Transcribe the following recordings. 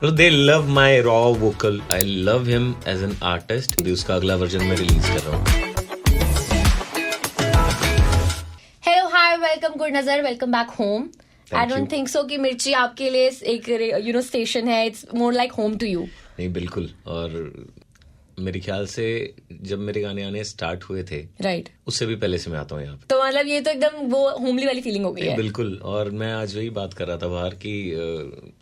No, they love my raw vocal. I love him as an artist. अभी उसका अगला version मैं release कर रहा हूँ. हेलो हाय वेलकम गुड नजर welcome back home. I you. Don't think so कि मिर्ची आपके लिए एक स्टेशन है. It's more like home to you. नहीं बिल्कुल. और मेरे ख्याल से जब मेरे गाने आने स्टार्ट हुए थे राइट उससे भी पहले से मैं आता हूँ यहाँ पे. तो मतलब ये तो एकदम वो होमली वाली फीलिंग हो गई है. बिल्कुल. और मैं आज वही बात कर रहा था बाहर कि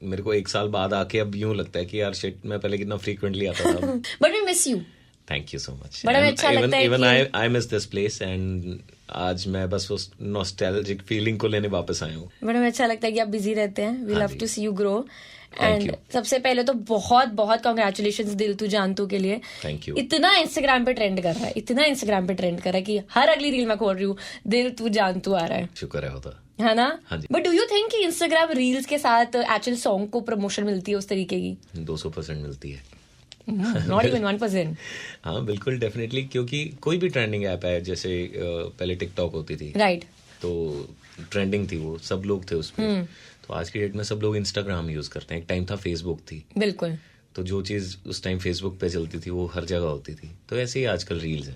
मेरे को एक साल बाद आके अब यूं लगता है कि यार शिट मैं पहले कितना फ्रीक्वेंटली आता था. But we miss you. Thank you so much. बड़ा अच्छा लगता है even I miss this place and आज मैं बस उस नॉस्टैल्जिक फीलिंग को लेने वापस आया हूँ. बड़ा अच्छा लगता है कि आप बिजी रहते हैं. We love to see you grow. Thank and you. सबसे पहले तो बहुत बहुत कॉन्ग्रेचुलेशन दिल तू जान तू के लिए. Thank you. इतना इंस्टाग्राम पे ट्रेंड कर रहा है. इतना इंस्टाग्राम पे ट्रेंड कर रहा है कि हर अगली रील मैं खोल रही हूँ दिल तू जान तू आ रहा है. शुक्र है होता है ना. हाँ जी. बट डू यू थिंक कि इंस्टाग्राम रील्स के साथ एक्चुअल सॉन्ग को प्रमोशन मिलती है उस तरीके की? 200% मिलती है. Not even 1%. हाँ बिल्कुल डेफिनेटली. क्योंकि कोई भी ट्रेंडिंग ऐप है जैसे पहले टिकटॉक होती थी राइट. तो ट्रेंडिंग थी वो सब लोग थे उसमें. तो आज की डेट में सब लोग इंस्टाग्राम यूज करते हैं. एक टाइम था फेसबुक थी. बिल्कुल. तो जो चीज उस टाइम फेसबुक पे चलती थी वो हर जगह होती थी. तो ऐसे ही आजकल रील्स हैं.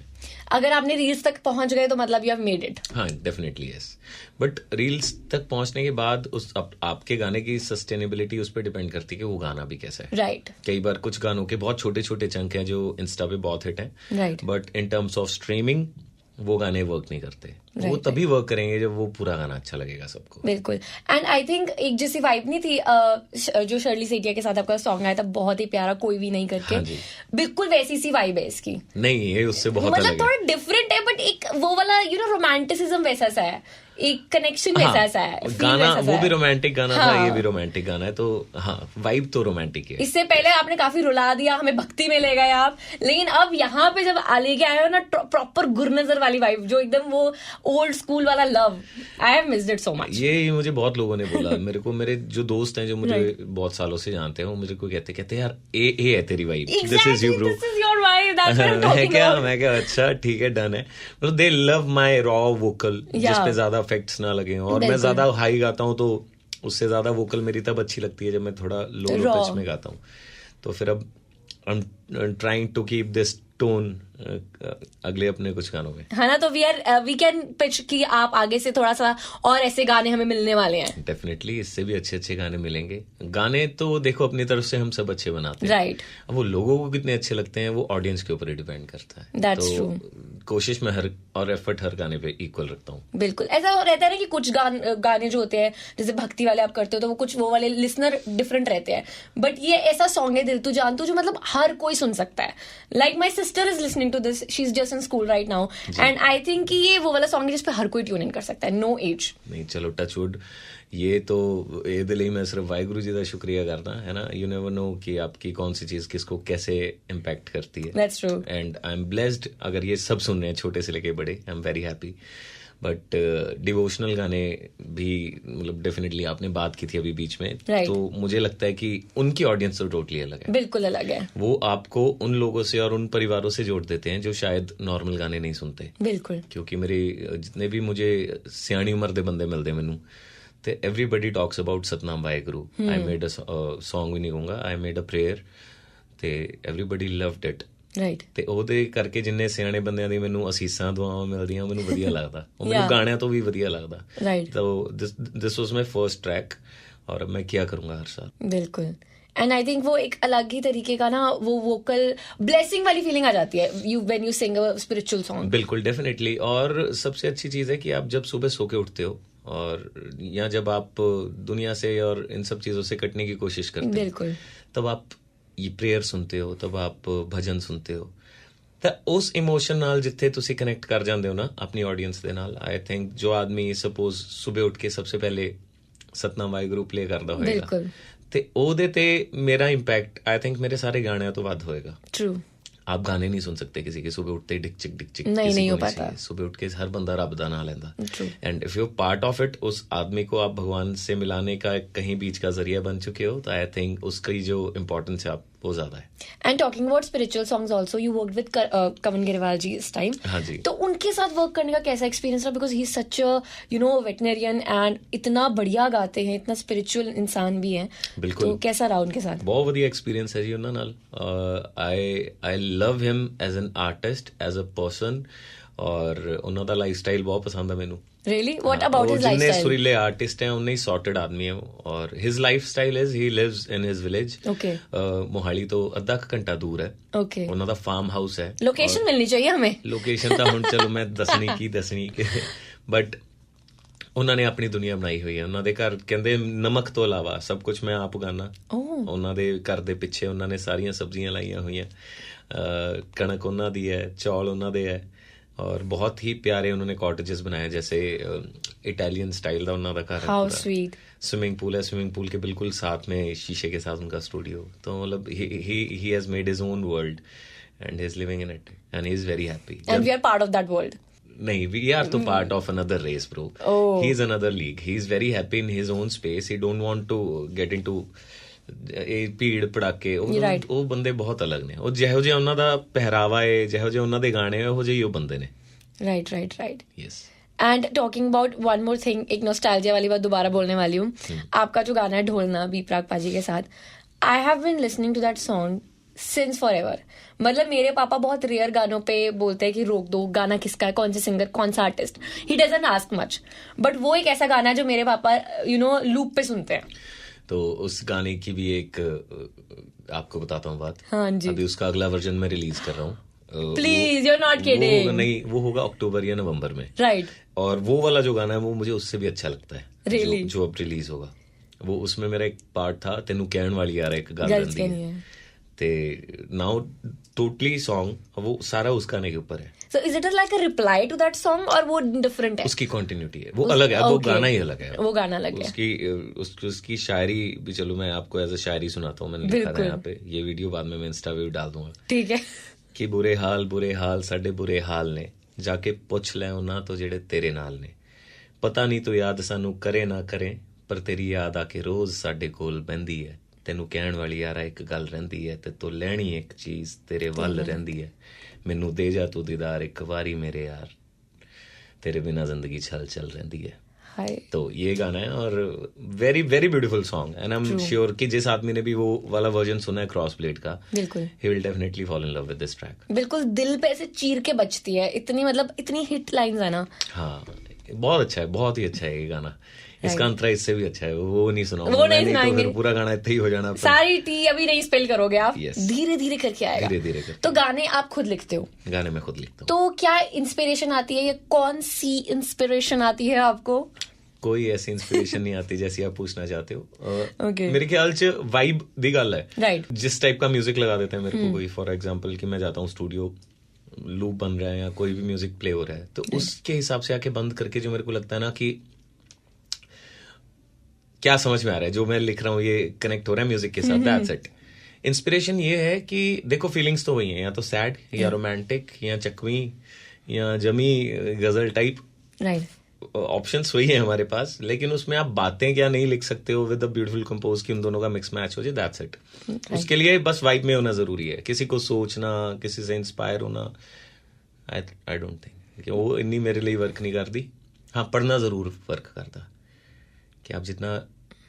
अगर आपने रील्स तक पहुंच गए तो मतलब यू हैव मेड इट. हाँ डेफिनेटली यस. बट रील्स तक पहुंचने के बाद उस आपके गाने की सस्टेनेबिलिटी उस पर डिपेंड करती है कि वो गाना भी कैसा है. राइट. कई बार कुछ गानों के बहुत छोटे छोटे चंक हैं जो इंस्टा पे बहुत हिट हैं. Right. But in terms of streaming वो गाने वर्क नहीं करते. वो Right, तभी वर्क करेंगे जब वो पूरा गाना अच्छा लगेगा सबको. बिल्कुल. एंड आई थिंक एक जैसी वाइब नहीं थी जो शर्ली सेठिया के साथ आपका सॉन्ग आया था बहुत ही प्यारा कोई भी नहीं करके. हाँ जी. बिल्कुल वैसी सी वाइब है इसकी. नहीं ये उससे बहुत मतलब अलग है. थोड़ा डिफरेंट है बट एक वो वाला रोमांटिसिज्म वैसा सा है. एक कनेक्शन वैसा सा है. feel गाना वैसा सा वो है. भी रोमांटिक गाना था. हाँ. ये भी रोमांटिक गाना है. तो हाँ वाइब तो रोमांटिक है. इससे पहले आपने काफी रुला दिया हमें भक्ति में ले गए आप. लेकिन अब यहाँ पे जब लेके आए हो ना प्रॉपर गुरनजर वाली वाइब जो एकदम वो ओल्ड स्कूल वाला love. I have missed it so much. ये मुझे बहुत लोगों ने बोला. मेरे को मेरे जो दोस्त हैं जो मुझे बहुत सालों से जानते हैं वो मुझे को कहते यार ये है तेरी vibe. This is you bro. This is your vibe. That's what I am talking about. मैं क्या अच्छा ठीक है डन है. मतलब दे लव माय रॉ वोकल जिस पे ज्यादा इफेक्ट्स ना लगे. और मैं ज्यादा हाई गाता हूँ तो उससे ज्यादा वोकल मेरी तब अच्छी लगती है जब मैं थोड़ा लो पिच में गाता हूँ. तो फिर अब I am trying to keep this tone अगले अपने कुछ गानों में. है ना. तो वी कैन पिच कि आप आगे से थोड़ा सा और ऐसे गाने हमें मिलने वाले हैं. डेफिनेटली इससे भी अच्छे अच्छे गाने मिलेंगे. गाने तो देखो अपनी तरफ से हम सब अच्छे बनाते हैं. राइट. अब वो लोगों को कितने अच्छे लगते हैं वो ऑडियंस के ऊपर ही डिपेंड करता है. That's true. कोशिश में हर और एफर्ट हर गाने पे इक्वल रखता हूँ. बिल्कुल. ऐसा रहता है ना कि कुछ गाने जो होते हैं जैसे भक्ति वाले आप करते हो तो वो कुछ वो वाले लिसनर डिफरेंट रहते हैं. बट ये ऐसा सॉन्ग है दिल तू जान तू जो मतलब हर कोई सुन सकता है. Like my sister is listening to this. She is just in school right now and I think कि ये वो वाला सॉन्ग है जिसपे हर कोई ट्यून इन कर सकता है. No age. नहीं चलो टचवुड. ये तो ये दिल ही मैं सिर्फ वाहिगुरु जी का शुक्रिया करता है ना. यू नेवर नो कि आपकी कौन सी चीज किसको कैसे इम्पैक्ट करती है. That's true. And I am blessed अगर ये सब सुन रहे हैं छोटे से लेके बड़े. I am very happy. But devotional गाने भी मतलब डेफिनेटली आपने बात की थी अभी बीच में. Right. तो मुझे लगता है कि उनकी ऑडियंस तो टोटली अलग है. बिल्कुल अलग है. वो आपको उन लोगों से और उन परिवारों से जोड़ देते हैं जो शायद नॉर्मल गाने नहीं सुनते. बिल्कुल. क्योंकि मेरे जितने भी मुझे सियाणी उम्र दे बंदे मिलते मैनू ते everybody talks about Satnam Waheguru. I made a song भी नहीं कहूंगा. आई मेड अ प्रेयर ਤੇ एवरीबडी लव्ड इट. ਰਾਈਟ. ਤੇ ਉਹਦੇ ਕਰਕੇ ਜਿੰਨੇ ਸਿਆਣੇ ਬੰਦਿਆਂ ਦੀ ਮੈਨੂੰ ਅਸੀਸਾਂ ਦੁਆਵਾਂ ਮਿਲਦੀਆਂ ਮੈਨੂੰ ਵਧੀਆ ਲੱਗਦਾ. ਉਹ ਮੈਨੂੰ ਗਾਣਿਆਂ ਤੋਂ ਵੀ ਵਧੀਆ ਲੱਗਦਾ. ਰਾਈਟ. तो this was my first track और मैं किया करूंगा हर साल. बिल्कुल. एंड आई थिंक वो एक अलग ही तरीके का ना वो वोकल ब्लेसिंग वाली फीलिंग आ जाती है when you sing a spiritual song. बिल्कुल डेफिनेटली. और सबसे अच्छी चीज है कि आप जब सुबह सो के उठते हो और या जब आप दुनिया से और इन सब चीजों से कटने की कोशिश करते हो बिल्कुल तब आप ये प्रेयर सुनते हो तब आप भजन सुनते हो. ਤਾਂ ਉਸ ਇਮੋਸ਼ਨ ਨਾਲ ਜਿੱਥੇ ਤੁਸੀਂ ਕਨੈਕਟ ਕਰ ਜਾਂਦੇ ਹੋ ਨਾ ਆਪਣੀ ਆਡੀਅנס ਦੇ ਨਾਲ. ਆਈ ਥਿੰਕ ਜੋ ਆਦਮੀ ਸਪੋਜ਼ ਸਵੇਰ ਉੱਠ ਕੇ ਸਭ ਤੋਂ ਪਹਿਲੇ ਸਤਨਾਮ ਵਾਹਿਗੁਰੂ ਪਲੇ ਕਰਦਾ ਹੋਏਗਾ ਤੇ ਉਹਦੇ ਤੇ ਮੇਰਾ ਇੰਪੈਕਟ ਆਈ ਥਿੰਕ ਮੇਰੇ ਸਾਰੇ ਗਾਣਿਆਂ ਤੋਂ ਵੱਧ ਹੋਏਗਾ. ट्रू. आप गाने नहीं सुन सकते किसी के सुबह उठते डिक चिक नहीं हो पाता. सुबह उठ के हर बंदा रब दा नाम लेंदा. True. And if you part of it उस आदमी को आप भगवान से मिलाने का कहीं बीच का जरिया बन चुके हो तो आई थिंक उसकी जो इम्पोर्टेंस है आप बहुत ज्यादा है. And talking about spiritual songs also, you worked with कवन गिरवाल जी इस टाइम. हाँ जी. तो उनके साथ वर्क करने का कैसा एक्सपीरियंस रहा? Because he is such a veterinarian and इतना बढ़िया गाते हैं, इतना स्पिरिचुअल इंसान भी हैं. बिल्कुल. तो कैसा रहा उनके साथ? बहुत ਵਧੀਆ एक्सपीरियंस है जी ਉਹਨਾਂ ਨਾਲ. I love him as an artist, as a person, और ਉਹਨਾਂ ਦਾ ਲਾਈਫਸਟਾਈਲ ਬਹੁਤ ਪਸੰਦ ਹੈ ਮੈਨੂੰ. Really? What about his जितने lifestyle? सुरीले आर्टिस्ट हैं उन्हें ही सॉर्टेड आदमी है वो. और his lifestyle is he lives in his village. Okay. Mohali तो ਅੱਧਾ ਕੁ ਘੰਟਾ ਦੂਰ ਹੈ. Okay. ਉਹਨਾਂ ਦਾ ਫਾਰਮ ਹਾਊਸ ਹੈ. लोकेशन मिलनी चाहिए हमें. ਲੋਕੇਸ਼ਨ ਤਾਂ ਹੁਣ ਚਲੋ ਮੈਂ ਦੱਸਣੀ ਬਟ ਉਹਨਾਂ ਨੇ ਆਪਣੀ ਦੁਨੀਆ ਬਣਾਈ ਹੋਈ ਹੈ. ਉਹਨਾਂ ਦੇ ਘਰ ਕਹਿੰਦੇ ਨਮਕ ਤੋਂ ਇਲਾਵਾ ਸਭ ਕੁਝ ਮੈਂ ਆਪ ਉਗਾਨਾ. ਉਹਨਾਂ ਦੇ ਘਰ ਦੇ ਪਿੱਛੇ ਉਹਨਾਂ ਨੇ ਸਾਰੀਆਂ ਸਬਜ਼ੀਆਂ ਲਾਈਆਂ ਹੋਈਆਂ. ਕਣਕ ਉਹਨਾਂ ਦੀ ਹੈ, ਚੌਲ ਉਹਨਾਂ ਦੇ ਹੈ, और बहुत ही प्यारे उन्होंने कॉटेजेस बनाए जैसे इटालियन स्टाइल का उन्होंने घर How sweet. स्विमिंग पूल है, स्विमिंग पूल के बिल्कुल साथ में शीशे के साथ उनका स्टूडियो. तो मतलब he has made his own world and he is living in it and he is very happy. And we are part of that world. नहीं, we are to part of another race, bro. He is another league. He is very happy in his own space. He don't want to get into ਇਹ ਭੀੜ ਭੜਾਕੇ. ਉਹ ਬੰਦੇ ਬਹੁਤ ਅਲੱਗ ਨੇ. ਉਹ ਜਿਹੋ ਜਿਹਾ ਉਹਨਾਂ ਦਾ ਪਹਿਰਾਵਾ ਹੈ, ਜਿਹੋ ਜਿਹੇ ਉਹਨਾਂ ਦੇ ਗਾਣੇ, ਉਹੋ ਜਿਹੇ ਹੀ ਉਹ ਬੰਦੇ ਨੇ. Right. Yes. And talking about one more thing, एक नॉस्टैल्जिया वाली बात दोबारा बोलने वाली हूँ. आपका जो गाना है ढोलना बी प्राक पाजी के साथ, I have been listening to that song since forever. मतलब मेरे पापा बहुत रेयर गानों पे बोलते हैं कि रोक दो, गाना किसका है, कौन से सिंगर, कौन सा artist. He doesn't ask much, but वो एक ऐसा गाना है जो मेरे पापा लूप पे सुनते हैं. तो उस गाने की भी एक आपको बताता हूँ बात. हाँ जी. अभी उसका अगला वर्जन मैं रिलीज कर रहा हूँ. Please, you are not kidding. नहीं, वो होगा अक्टूबर या नवंबर में. राइट. और वो वाला जो गाना है वो मुझे उससे भी अच्छा लगता है. Really? जो अब रिलीज होगा. वो उसमें मेरा एक पार्ट था, तेनू कहण वाली यार एक गल रही है. ते नाउ टोटली सॉन्ग वो सारा उस गाने के ऊपर है. So is it like a reply to that song और वो डिफरेंट है? उसकी कंटिन्यूटी है, वो अलग है. वो गाना ही अलग है. वो गाना अलग है. उसकी शायरी भी, चलो मैं आपको एज अ शायरी सुनाता हूँ. मैंने लिखा था यहाँ पे. ये वीडियो बाद में मैं इंस्टा पे भी डाल दूंगा. ठीक है. कि बुरे हाल साडे बुरे हाल ने, जाके पुछ ले उन्हां तो जेड़े तेरे नाल ने. पता नहीं तो याद सानू करे ना करे, पर तेरी याद आके रोज साडे कोल बहंदी है. तेनू कहण वाली यारा एक गल रहिंदी है, ते तो लैणी एक चीज तेरे वल रहिंदी है. मैनू दे जा तू दीदार एक वारी मेरे यार, तेरे बिना जिंदगी छल चल रहिंदी है. तो ये गाना है और very very beautiful song. And I am sure कि जिस आदमी ने भी वो वाला वर्जन सुना है क्रॉस ब्लेड का, बिल्कुल he will definitely fall in love with this track. बिल्कुल दिल पे ऐसे चीर के बजती है. इतनी हिट लाइंस है ना. हाँ, बहुत अच्छा है, बहुत ही अच्छा है ये गाना. इसका अंतरा इससे भी अच्छा है. वो नहीं सुनाऊंगा, वो नहीं सुनाएंगे. तो पूरा गाना इतना ही हो जाना. सारी टी अभी नहीं स्पेल करोगे आप. धीरे धीरे करके आएगा. धीरे करके. तो गाने आप खुद लिखते हो? गाने मैं खुद लिखता हूँ. तो क्या इंस्पिरेशन आती है, या कौन सी इंस्पिरेशन आती है आपको? कोई ऐसी इंस्पिरेशन नहीं आती जैसी आप पूछना चाहते हो. Okay. मेरे ख्याल च वाइब दी गल है. Right. जिस टाइप का म्यूजिक लगा देते हैं मेरे को कोई, फॉर एग्जांपल कि मैं जाता हूँ स्टूडियो, लूप बन रहा है या कोई भी म्यूजिक प्ले हो रहा है, तो उसके हिसाब से आके बंद करके जो मेरे को लगता है ना कि क्या समझ में आ रहा है, जो मैं लिख रहा हूँ ये कनेक्ट हो रहा है म्यूजिक के साथ, दैट्स इट. इंस्पिरेशन ये है कि देखो फीलिंग्स तो वही है, या तो सैड या रोमांटिक या चकवी या जमी गजल टाइप. राइट. ऑप्शंस वही है हमारे पास, लेकिन उसमें आप बातें क्या नहीं लिख सकते हो विद अ ब्यूटीफुल कंपोज की उन दोनों का मिक्स मैच हो जाए, दैट्स इट. उसके लिए बस वाइब में होना जरूरी है. किसी को सोचना, किसी से इंस्पायर होना, आई डोंट थिंक कि वो इतनी मेरे लिए वर्क नहीं करती. हाँ, पढ़ना जरूर वर्क करता. कि आप जितना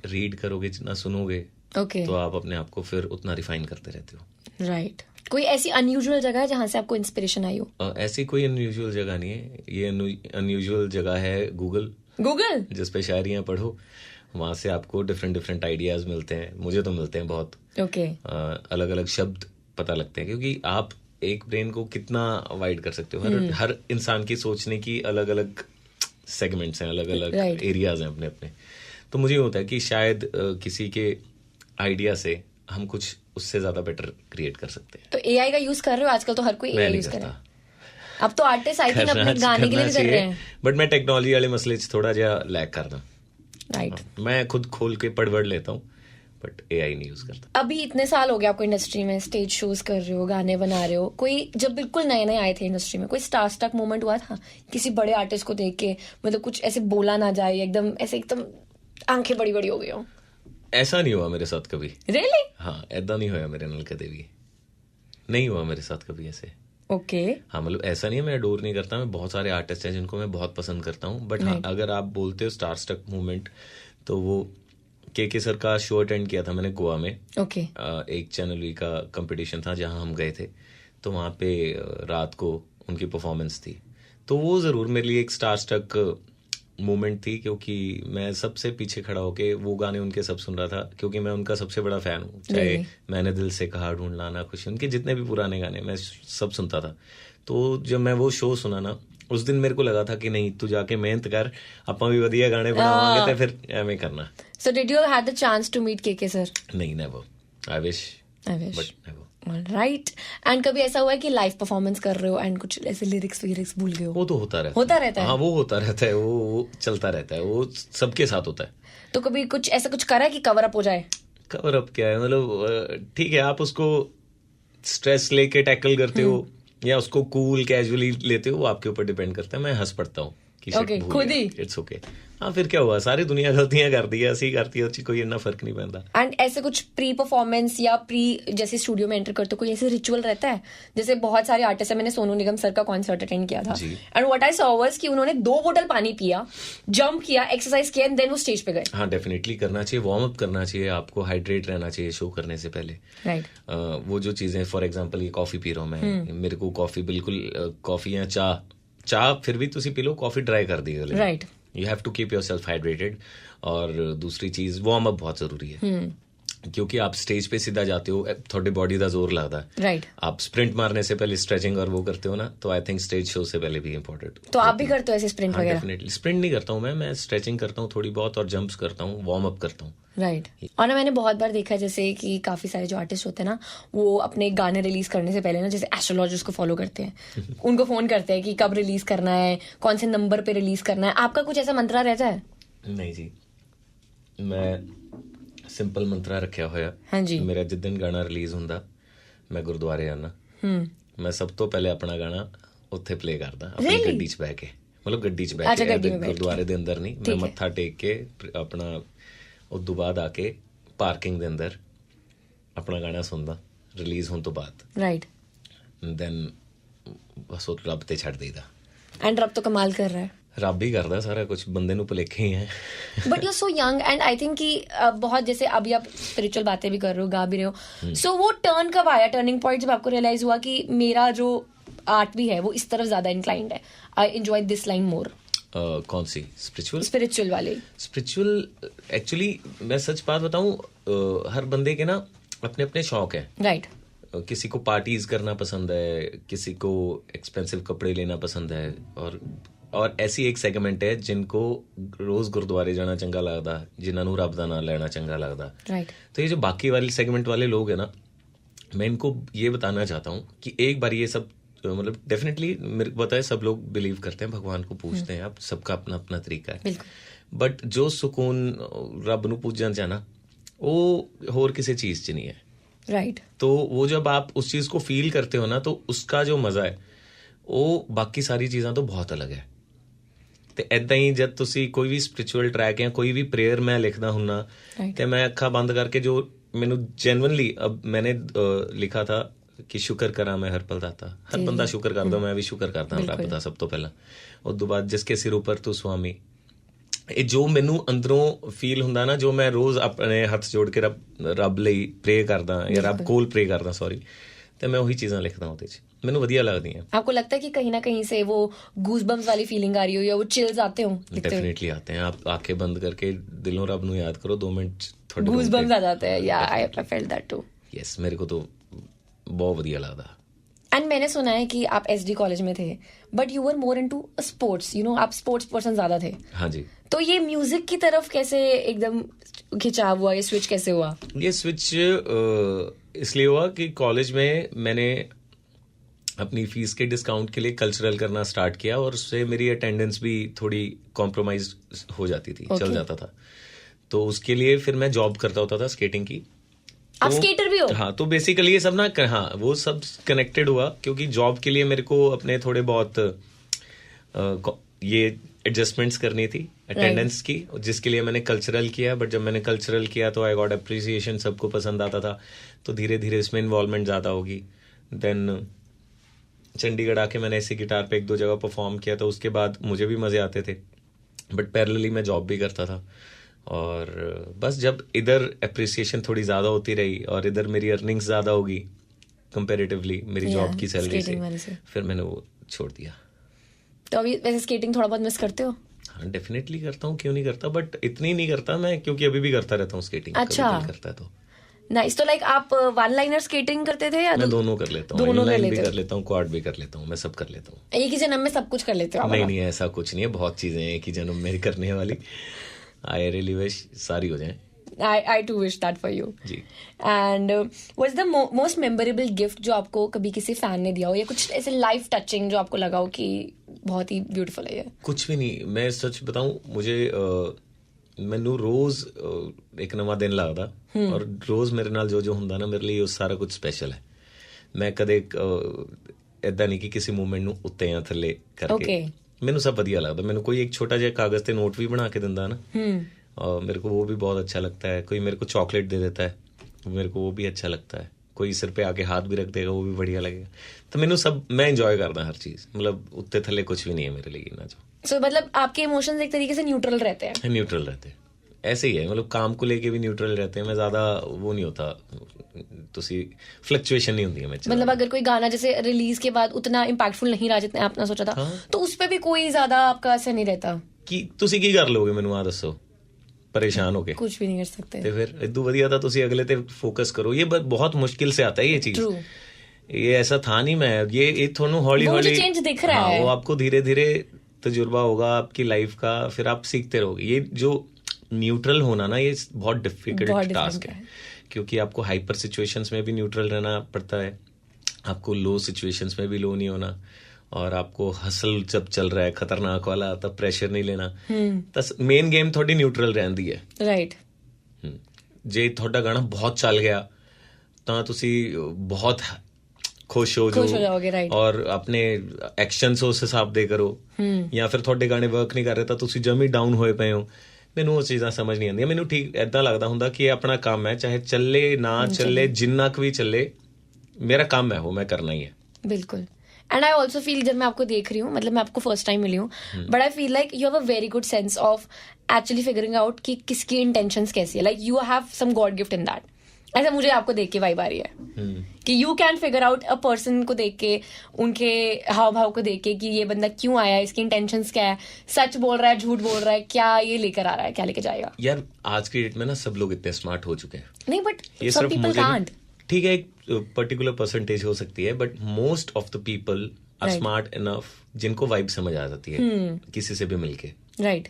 रीड करोगे, जितना सुनोगे, तो आप अपने आप को फिर उतना रिफाइन करते रहते हो. राइट. कोई ऐसी अनयूजुअल जगह है जहां से आपको इंस्पिरेशन आई हो? ऐसी कोई अनयूजुअल जगह नहीं है. ये अनयूजुअल जगह है गूगल, जिस पे शायरियां पढ़ो, वहां से आपको डिफरेंट आइडियाज मिलते हैं. मुझे तो मिलते हैं बहुत. अलग अलग शब्द पता लगते हैं, क्योंकि आप एक ब्रेन को कितना वाइड कर सकते हो. हर इंसान की सोचने की अलग अलग सेगमेंट्स हैं, अलग अलग एरियाज हैं अपने अपने. तो मुझे होता है कि शायद किसी के आइडिया से हम कुछ उससे ज्यादा बेटर क्रिएट कर सकते हैं. तो एआई का यूज कर रहे हो आजकल? तो हर कोई एआई यूज कर रहा है. अब तो आर्टिस्ट आई थिंक अपने गाने के लिए भी कर रहे हैं. बट मैं टेक्नोलॉजी वाले मसले थोड़ा जा लैग करता. राइट. मैं खुद खोल के पढ़ लेता हूँ, बट एआई नहीं यूज करता. अभी इतने साल हो गए आपको इंडस्ट्री में, स्टेज शोज कर रहे हो, गाने बना रहे हो. कोई जब बिल्कुल नए आए थे इंडस्ट्री में, कोई स्टारस्ट्रक मोमेंट हुआ था किसी बड़े आर्टिस्ट को देख के? मतलब कुछ ऐसे बोला ना जाए, एकदम आंखें बड़ी बड़ी हो गई हो? ऐसा नहीं हुआ मेरे साथ कभी। रियली? हाँ, ऐदा नहीं होया मेरे नाल कदे भी, नहीं हुआ मेरे साथ कभी ऐसे। ओके। हाँ, मतलब ऐसा नहीं है मैं अडोर नहीं करता, मैं बहुत सारे आर्टिस्ट हैं जिनको मैं बहुत पसंद करता हूँ, बट हाँ, अगर आप बोलते हो स्टार स्टक मूवमेंट, तो वो के सर का शो अटेंड किया था मैंने गोवा में। ओके। एक चैनल वी का कंपटीशन था जहाँ हम गए थे, तो वहाँ पे रात को उनकी परफॉर्मेंस थी, तो वो जरूर मेरे लिए एक स्टार स्टक मोमेंट थी, क्योंकि मैं सबसे पीछे खड़ा होके वो गाने उनके सब सुन रहा था, क्योंकि मैं उनका सबसे बड़ा फैन हूँ। चाहे मैंने दिल से कहा, ढूंढ लाना खुशी, उनके जितने भी पुराने गाने मैं सब सुनता था। तो जब मैं वो शो सुना ना, उस दिन मेरे को लगा था कि नहीं, तू जाके मेहनत कर, ਆਪਾਂ भी वधिया गाने बनावांगे ते फिर एवें करना। So did you had the chance to meet KK sir? नहीं, never. I wish. But never. Right. And कभी ऐसा हुआ है कि लाइव परफॉर्मेंस कर रहे हो एंड कुछ ऐसे लिरिक्स भूल गए हो? वो तो होता रहता है। हाँ, वो होता रहता है, वो चलता रहता है, वो सबके साथ होता है। तो कभी कुछ ऐसा कुछ करा है कि कवर अप हो जाए? कवर अप क्या है, मतलब ठीक है, आप उसको स्ट्रेस लेके टैकल करते हो या उसको कूल कैजुअली लेते हो, वो आपके ऊपर डिपेंड करता है। मैं हंस पड़ता हूँ कि खुद ही इट्स ओके। हाँ, फिर क्या हुआ, सारी दुनिया गलतियां करती है, ऐसी करती है, कोई इतना फर्क नहीं पड़ता। एंड ऐसे कुछ प्री परफॉर्मेंस या प्री जैसे स्टूडियो में एंटर करते हो, कोई ऐसे रिचुअल रहता है? जैसे बहुत सारे आर्टिस्ट है, मैंने सोनू निगम सर का कॉन्सर्ट अटेंड किया था, and what I saw was कि उन्होंने 2 बोतल पानी पिया, जंप किया, एक्सरसाइज किया, एंड देन वो स्टेज पे गए। हाँ, डेफिनेटली करना चाहिए, वार्म अप करना चाहिए, आपको हाइड्रेट रहना चाहिए शो करने से पहले। राइट। वो जो चीजें, फॉर एग्जाम्पल ये कॉफी पी रहा हूँ मैं, मेरे को कॉफी बिल्कुल, कॉफी या चाह फिर भी तुसी पी लो, कॉफी ड्राई कर दी। Right. You have to keep yourself hydrated. और दूसरी चीज, वार्म अप बहुत जरूरी है, क्योंकि आप स्टेज पे सीधा जाते हो, थोड़ी बॉडी का जोर लगता है। राइट। आप स्प्रिंट मारने से पहले स्ट्रेचिंग और वो करते हो ना, तो आई थिंक स्टेज शो से पहले भी इम्पोर्टेंट। तो आप भी करते हो ऐसे स्प्रिंट वगैरह? डेफिनेटली। स्प्रिंट नहीं करता हूँ मैं स्ट्रेचिंग करता हूँ थोड़ी बहुत, और जंप्स करता हूँ, वार्म अप करता हूँ। राइट। और ना मैंने बहुत बार देखा है जैसे कि काफी सारे जो आर्टिस्ट होते हैं ना, वो अपने गाने रिलीज करने से पहले ना, जैसे एस्ट्रोलॉजर्स को फॉलो करते हैं, उनको फोन करते हैं कि कब रिलीज करना है, कौन से नंबर पे रिलीज करना है। आपका कुछ ऐसा मंत्रा रहता है? नहीं जी, मैं सिंपल मंत्रा रखा होया। हाँ जी। मेरा जिस दिन गाना रिलीज हुंदा, मैं गुरुद्वारे आना, मैं सब तो पहले अपना गाना उत्थे प्ले करदा, अपनी गड्डी च बैठ के, मतलब गड्डी च बैठ के, गुरुद्वारे दे अंदर नहीं, मैं मत्था टेक के अपना, उस तो बाद आके पार्किंग दे अंदर अपना गाना सुनदा रिलीज होने तो बाद। राइट। देन बस वो रब ते छड़ देदा। एंड रब तो कमाल कर रहा है, रब ही करदा सारा कुछ, बंदे नु भुलेखे ही है। But you are so young, and I think कि बहुत जैसे अभी आप स्पिरिचुअल बातें भी कर रहे हो, गा भी रहे हो, सो वो टर्न कब आया, टर्निंग पॉइंट जब आपको रियलाइज हुआ कि मेरा जो आर्ट भी है वो इस तरफ ज्यादा इंक्लाइंड है, आई एंजॉय दिस लाइन मोर? कौन सी? स्पिरिचुअल वाले? स्पिरिचुअल एक्चुअली मैं सच बात बताऊं, हर बंदे के ना अपने अपने शौक है। राइट। किसी को पार्टीज करना पसंद है, किसी को एक्सपेंसिव कपड़े लेना पसंद है, और ऐसी एक सेगमेंट है जिनको रोज गुरुद्वारे जाना चंगा लगता, जिन्होंने रब का नाम लेना चंगा लगता। राइट। तो ये जो बाकी वाले सेगमेंट वाले लोग है ना, मैं इनको ये बताना चाहता हूँ कि एक बार ये सब, मतलब डेफिनेटली मेरे को पता है सब लोग बिलीव करते हैं, भगवान को पूछते हैं, आप सबका अपना अपना तरीका है, बट जो सुकून रब नू पूजन च ना, वो होर किसी चीज च नहीं है। राइट। तो वो जब आप उस चीज को फील करते हो ना, तो उसका जो मजा है वो बाकी सारी चीजां तो बहुत अलग है। ਤੇ ਇਦਾਂ ਹੀ जब ਤੁਸੀਂ कोई भी स्पिरिचुअल ट्रैक या कोई भी प्रेयर मैं लिखदा हुन्ना, ਤੇ मैं अखा बंद करके जो मैनू जेन्युइनली, अब मैंने लिखा था कि शुक्र करा मैं हर पल दाता, हर बंदा शुक्र करदा, मैं भी शुक्र करदा रब दा सब तो पहला, उस तो बाद जिसके सिर ऊपर तू स्वामी। ਇਹ ਜੋ ਮੈਨੂੰ ਅੰਦਰੋਂ ਫੀਲ ਹੁੰਦਾ ਨਾ, ਜੋ ਮੈਂ ਰੋਜ਼ ਆਪਣੇ ਹੱਥ ਜੋੜ ਕੇ ਰੱਬ ਲਈ ਪ੍ਰੇ ਕਰਦਾ ਜਾਂ ਰੱਬ ਕੋਲ ਪ੍ਰੇ ਕਰਦਾ, ਸੌਰੀ, ਤੇ मैं वही चीज़ां लिखदा ਉਹਦੇ ਚ, ਮੈਨੂੰ ਵਧੀਆ ਲੱਗਦੀਆਂ। आपको लगता है कि कहीं ना कहीं से वो गूज़बम्स वाली फीलिंग आ रही हो, या वो चिल्स आते हो? डेफिनेटली आते हैं। आप आंखें बंद करके दिलों रब नू याद करो, 2 मिनट थोड़े गूज़बम्स आ जाते हैं। या I felt that too. Yes, मेरे को तो बहुत ਵਧੀਆ ਲੱਗਦਾ। एंड मैंने सुना है कि आप एसडी कॉलेज में थे, but you were more into sports, you know, आप स्पोर्ट्स पर्सन ज्यादा थे। हाँ जी। तो ये म्यूजिक की तरफ कैसे एकदम खिंचाव हुआ, ये स्विच कैसे हुआ? ये स्विच इसलिए हुआ कि कॉलेज में मैंने अपनी फीस के डिस्काउंट के लिए कल्चरल करना स्टार्ट किया, और उससे मेरी अटेंडेंस भी थोड़ी कॉम्प्रोमाइज हो जाती थी, चल जाता था। तो उसके लिए फिर मैं जॉब करता होता था स्केटिंग की। आप स्केटर भी हो? हाँ, तो बेसिकली ये सब ना, हाँ, वो सब कनेक्टेड हुआ, क्योंकि जॉब के लिए मेरे को अपने थोड़े बहुत ये एडजस्टमेंट्स करनी थी अटेंडेंस की, जिसके लिए मैंने कल्चरल किया, बट जब मैंने कल्चरल किया तो आई गॉट अप्रिसिएशन, सबको पसंद आता था, तो धीरे धीरे इसमें इन्वॉल्वमेंट ज़्यादा होगी। देन चंडीगढ़ आके मैंने ऐसे गिटार पे 1-2 जगह परफॉर्म किया, तो उसके बाद मुझे भी मज़े आते थे, बट पैरेलली मैं जॉब भी करता था। और बस जब इधर अप्रिसिएशन थोड़ी ज़्यादा होती रही और इधर मेरी अर्निंग्स ज़्यादा होगी कंपेरेटिवली मेरी जॉब की सैलरी से, फिर मैंने वो छोड़ दिया। तो अभी वैसे स्केटिंग थोड़ा बहुत मिस करते हो? हाँ डेफिनेटली करता हूँ, क्यों नहीं करता, बट इतनी नहीं करता मैं, क्योंकि अभी भी करता रहता हूँ स्केटिंग। अच्छा, करता है तो नाइस। तो लाइक आप वन लाइनर स्केटिंग करते थे या? मैं दोनों कर लेता हूँ, दोनों इनलाइन भी कर लेता हूँ, क्वाड भी कर लेता हूँ, मैं सब कर लेता हूँ। एक ही जन्म में सब कुछ कर लेते हो? नहीं, ऐसा कुछ नहीं है, बहुत चीजें हैं एक ही जन्म में करने वाली। आई रियली विश सारी हो जाए। I too wish that for you. Ji. And what's the most memorable gift जो आपको कभी किसी फैन ने दिया हो, या कुछ ऐसे लाइफ टचिंग जो आपको लगा हो कि बहुत ही ब्यूटीफुल है ये? कुछ भी नहीं, मैं सच बताऊं, मुझे मैनू रोज एक नवा दिन लगता, और रोज मेरे नाल जो ਹੁੰਦਾ ना, मेरे लिए वो सारा कुछ स्पेशल है। मैं कदे इदां नहीं कि किसी मूवमेंट ਨੂੰ ਉੱਤੇ ਜਾਂ ਥੱਲੇ ਕਰਕੇ, ਮੈਨੂੰ सब ਵਧੀਆ लगता। ਮੈਨੂੰ कोई एक छोटा ਜਿਹਾ कागज ਤੇ नोट भी बना के ਦਿੰਦਾ ना, और मेरे को वो भी बहुत अच्छा लगता है। कोई मेरे को चॉकलेट दे देता है, मेरे को वो भी अच्छा लगता है। कोई सिर पे आके हाथ भी रख देगा, वो भी बढ़िया लगेगा। तो मैंने सब, मैं एंजॉय करता हर चीज, मतलब उत्ते थल्ले कुछ भी नहीं है मेरे लिए ना। जो मतलब आपके इमोशंस एक तरीके से न्यूट्रल रहते हैं? न्यूट्रल रहते हैं, ऐसे ही है, मतलब काम को लेके भी न्यूट्रल रहते हैं। मैं ज्यादा वो नहीं होता, फ्लक्चुएशन नहीं होती है। मतलब अगर कोई गाना जैसे रिलीज के बाद उतना इम्पैक्टफुल नहीं रहा जितना आपने सोचा था, तो उस पर भी कोई ज्यादा आपका असर नहीं रहता कि तुसी की कर लोगे? मैनू आ दसो, परेशान होके कुछ भी नहीं कर सकते। तो फिर इदू वधिया था तुसी अगले ते फोकस करो। ये बहुत मुश्किल से आता है ये चीज। ये ऐसा था नहीं, मैं ये थोनू हौली हौली चेंज दिख रहा है, वो आपको धीरे धीरे तजुर्बा होगा आपकी लाइफ का, फिर आप सीखते रहोगे। ये जो न्यूट्रल होना ना, ये बहुत डिफिकल्ट टास्क है, क्योंकि आपको हाइपर सिचुएशंस में भी न्यूट्रल रहना पड़ता है, आपको लो सिचुएशंस में भी लो नहीं होना, और आपको हसल जब चल रहा है खतरनाक वाला, तब प्रेशर नहीं लेना। तो मेन गेम थोड़ी न्यूट्रल रहती है। राइट। जे थोड़ा गाना बहुत चल गया तो तुसी बहुत खुश हो जाओगे, राइट, और अपने एक्शंस उस हिसाब दे करो। या फिर थोड़े गाने वर्क नहीं कर रहे तो तुसी जमी डाउन होए पे हो। ਮੈਨੂੰ ਉਹ ਚੀਜ਼ਾਂ ਸਮਝ ਨਹੀਂ ਆਉਂਦੀਆਂ। ਮੈਨੂੰ ਠੀਕ ਏਦਾਂ ਲੱਗਦਾ ਹੁੰਦਾ ਕਿ ਇਹ ਆਪਣਾ ਕੰਮ ਹੈ, ਚਾਹੇ ਚੱਲੇ ਨਾ ਚੱਲੇ, ਜਿੰਨਾ ਕੁ ਵੀ ਚੱਲੇ, मेरा काम है, वो मैं करना ही है। बिल्कुल। एंड आई ऑल्सो फील, जब मैं आपको देख रही हूँ, मतलब मैं आपको फर्स्ट टाइम मिली हूँ, but I feel like you have a very good sense of actually figuring out कि किसकी इंटेंशंस कैसी है। Like you have some god gift in that. ऐसा मुझे आपको देख के वाइब आ रही है कि you can figure out a person को देख के, उनके हाव भाव को देख के कि ये बंदा क्यों आया है, इसकी इंटेंशंस क्या है, सच बोल रहा है, झूठ बोल रहा है, क्या ये लेकर आ रहा है, क्या लेकर जाएगा। यार आज की डेट में ना सब लोग इतने स्मार्ट हो चुके हैं। नहीं, बट सम पीपल कांट। ठीक है, एक पर्टिकुलर परसेंटेज हो सकती है, but most of the people are smart enough जिनको वाइब समझ आ जाती है किसी से भी मिलके। राइट।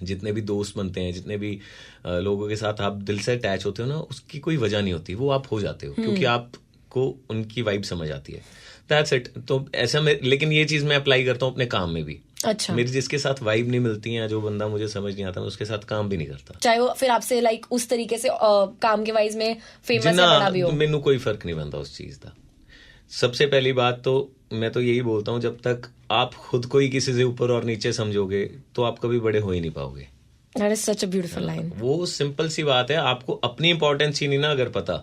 जितने भी दोस्त बनते हैं, जितने भी लोगों के साथ आप दिल से अटैच होते हो ना, उसकी कोई वजह नहीं होती, वो आप हो जाते हो क्योंकि आपको उनकी वाइब समझ आती है। That's it. तो ऐसा लेकिन ये चीज मैं अप्लाई करता हूँ अपने काम में भी। अच्छा। मेरी जिसके साथ वाइब नहीं मिलती है, जो बंदा मुझे समझ नहीं आता, मैं उसके साथ काम भी नहीं करता, चाहे वो फिर आपसे लाइक उस तरीके से काम के वाइज में फेमस है, बड़ा भी हो। मैनू कोई फर्क नहीं बनता उस चीज का। सबसे पहली बात तो मैं तो यही बोलता हूँ, जब तक आप खुद को ही किसी से ऊपर और नीचे समझोगे तो आप कभी बड़े हो ही नहीं पाओगे। That is such a beautiful line. वो सिंपल सी बात है। आपको अपनी इंपॉर्टेंस ही नहीं ना अगर पता,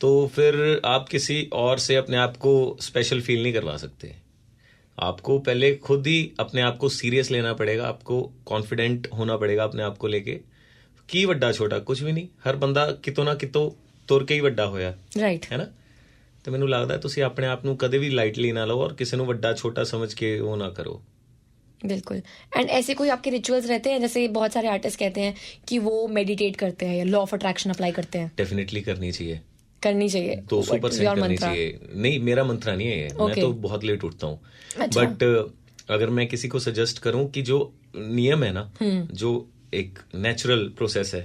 तो फिर आप किसी और से अपने आप को स्पेशल फील नहीं करवा सकते। आपको पहले खुद ही अपने आप को सीरियस लेना पड़ेगा, आपको कॉन्फिडेंट होना पड़ेगा अपने आप को लेके कि ਵੱਡਾ छोटा कुछ भी नहीं, हर बंदा कितों ना कितों तुर के ही ਵੱਡਾ ਹੋਇਆ। राइट। है ना। तो ਮੈਨੂੰ ਲੱਗਦਾ ਤੁਸੀਂ ਆਪਣੇ ਆਪ ਨੂੰ ਕਦੇ ਵੀ ਲਾਈਟਲੀ ਨਾ ਲਓ, और किसी ਨੂੰ ਵੱਡਾ ਛੋਟਾ समझ के वो ना करो। बिल्कुल। एंड ऐसे कोई आपके रिचुअल्स रहते हैं, जैसे बहुत सारे आर्टिस्ट कहते हैं कि वो मेडिटेट करते हैं या लॉ ऑफ अट्रैक्शन अप्लाई करते हैं? डेफिनेटली करनी चाहिए, 200% करनी चाहिए। नहीं, मेरा मंत्रा नहीं है ये। मैं तो बहुत लेट उठता हूँ। बट अगर मैं किसी को सजेस्ट करूं कि जो नियम है ना, जो एक नेचुरल प्रोसेस है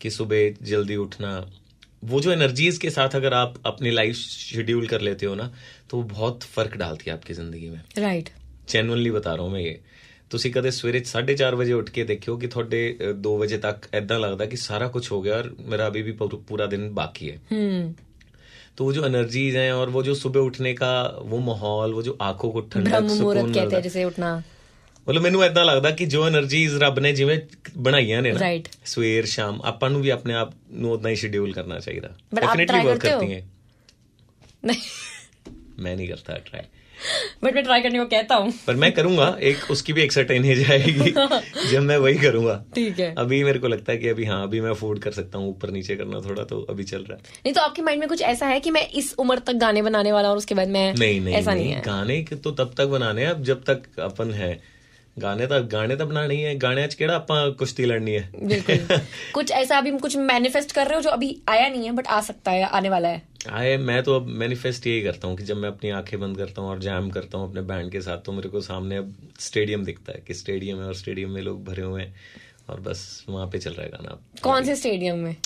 कि सुबह जल्दी उठना, वो जो एनर्जीज के साथ अगर आप अपनी लाइफ शेड्यूल कर लेते हो ना, तो वो बहुत फर्क डालती है आपकी जिंदगी में। राइट। जेन्युइनली बता रहा हूं मैं ये। ਤੁਸੀਂ ਕਦੇ ਸਵੇਰੇ 4:30 ਵਜੇ ਉੱਠ ਕੇ ਦੇਖਿਓ कि ਤੁਹਾਡੇ 2 ਵਜੇ तक ऐदा लगता कि सारा कुछ हो गया और मेरा अभी भी पूरा दिन बाकी है। तो वो जो एनर्जीज हैं और वो जो सुबह उठने का वो माहौल, वो जो आंखों को ठंडक, सुकून कहते हैं जिसे उठना, ਮਤਲਬ ਮੈਨੂੰ ਏਦਾਂ ਲੱਗਦਾ ਕਿ ਜੋ એનર્ਜੀਜ਼ ਰੱਬ ਨੇ ਜਿਵੇਂ ਬਣਾਈਆਂ ਨੇ ਨਾ Right. ਸਵੇਰ ਸ਼ਾਮ, ਆਪਾਂ ਨੂੰ ਵੀ ਆਪਣੇ ਆਪ ਨੂੰ ਉਦਾਂ ਹੀ ਸ਼ਡਿਊਲ ਕਰਨਾ ਚਾਹੀਦਾ। But आप डेफिनेटली try वर्क करते हो? करती हैं। नहीं, मैं नहीं करता ट्राई, बट मैं ट्राई करने को कहता हूँ। पर मैं करूंगा। एक उसकी भी एक सर्टेन एज आएगी जब मैं वही करूंगा। ठीक है। अभी मेरे को लगता है कि अभी हाँ, अभी मैं अफोर्ड कर सकता हूँ ऊपर नीचे करना थोड़ा, तो अभी चल रहा है। नहीं तो आपके माइंड में कुछ ऐसा है कि मैं इस उम्र तक गाने बनाने वाला और उसके बाद मैं नहीं ऐसा नहीं है? गाने के तो तब तक बनाने हैं अब जब तक अपन है। गाने तो बनाने ही है। गाने च केड़ा ਆਪਾਂ कुश्ती लड़नी है। बिल्कुल। कुछ ऐसा अभी कुछ मैनिफेस्ट कर रहे हो जो अभी आया नहीं है बट आ सकता है, आने वाला है? मैं तो अब मैनिफेस्ट यही करता हूँ कि जब मैं अपनी आंखें बंद करता हूँ और जैम करता हूँ अपने बैंड के साथ, तो मेरे को सामने अब स्टेडियम दिखता है कि स्टेडियम है और स्टेडियम में लोग भरे हुए हैं और बस वहां पे चल रहा है गाना। कौन से स्टेडियम में?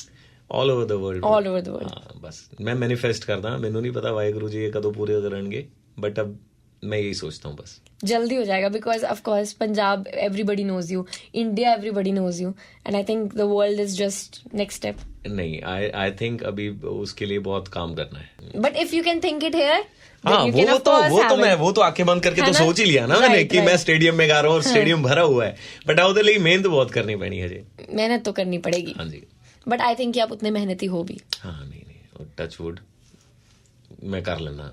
All over the world. All over the world. हाँ, बस मैं मैनिफेस्ट करदा। मैनू नहीं पता वाहेगुरु जी ये कदों पूरे करनगे, बट अब मैं यही सोचता हूँ बस जल्दी हो जाएगा, because of course Punjab everybody knows you, India everybody knows you, and I think the world is just next step. नहीं, आई थिंक अभी उसके लिए बहुत काम करना है। But if you can think it here, हाँ, वो तो आंखें बंद करके तो सोच ही लिया ना मैंने कि मैं स्टेडियम में गा रहा हूँ और स्टेडियम भरा हुआ है, बट ਉਹਦੇ ਲਈ मेहनत बहुत करनी पैनी है जी। मेहनत तो करनी पड़ेगी। हाँ जी। बट आई थिंक आप उतने मेहनती हो भी। हाँ, नहीं, टच वुड मैं कर लेना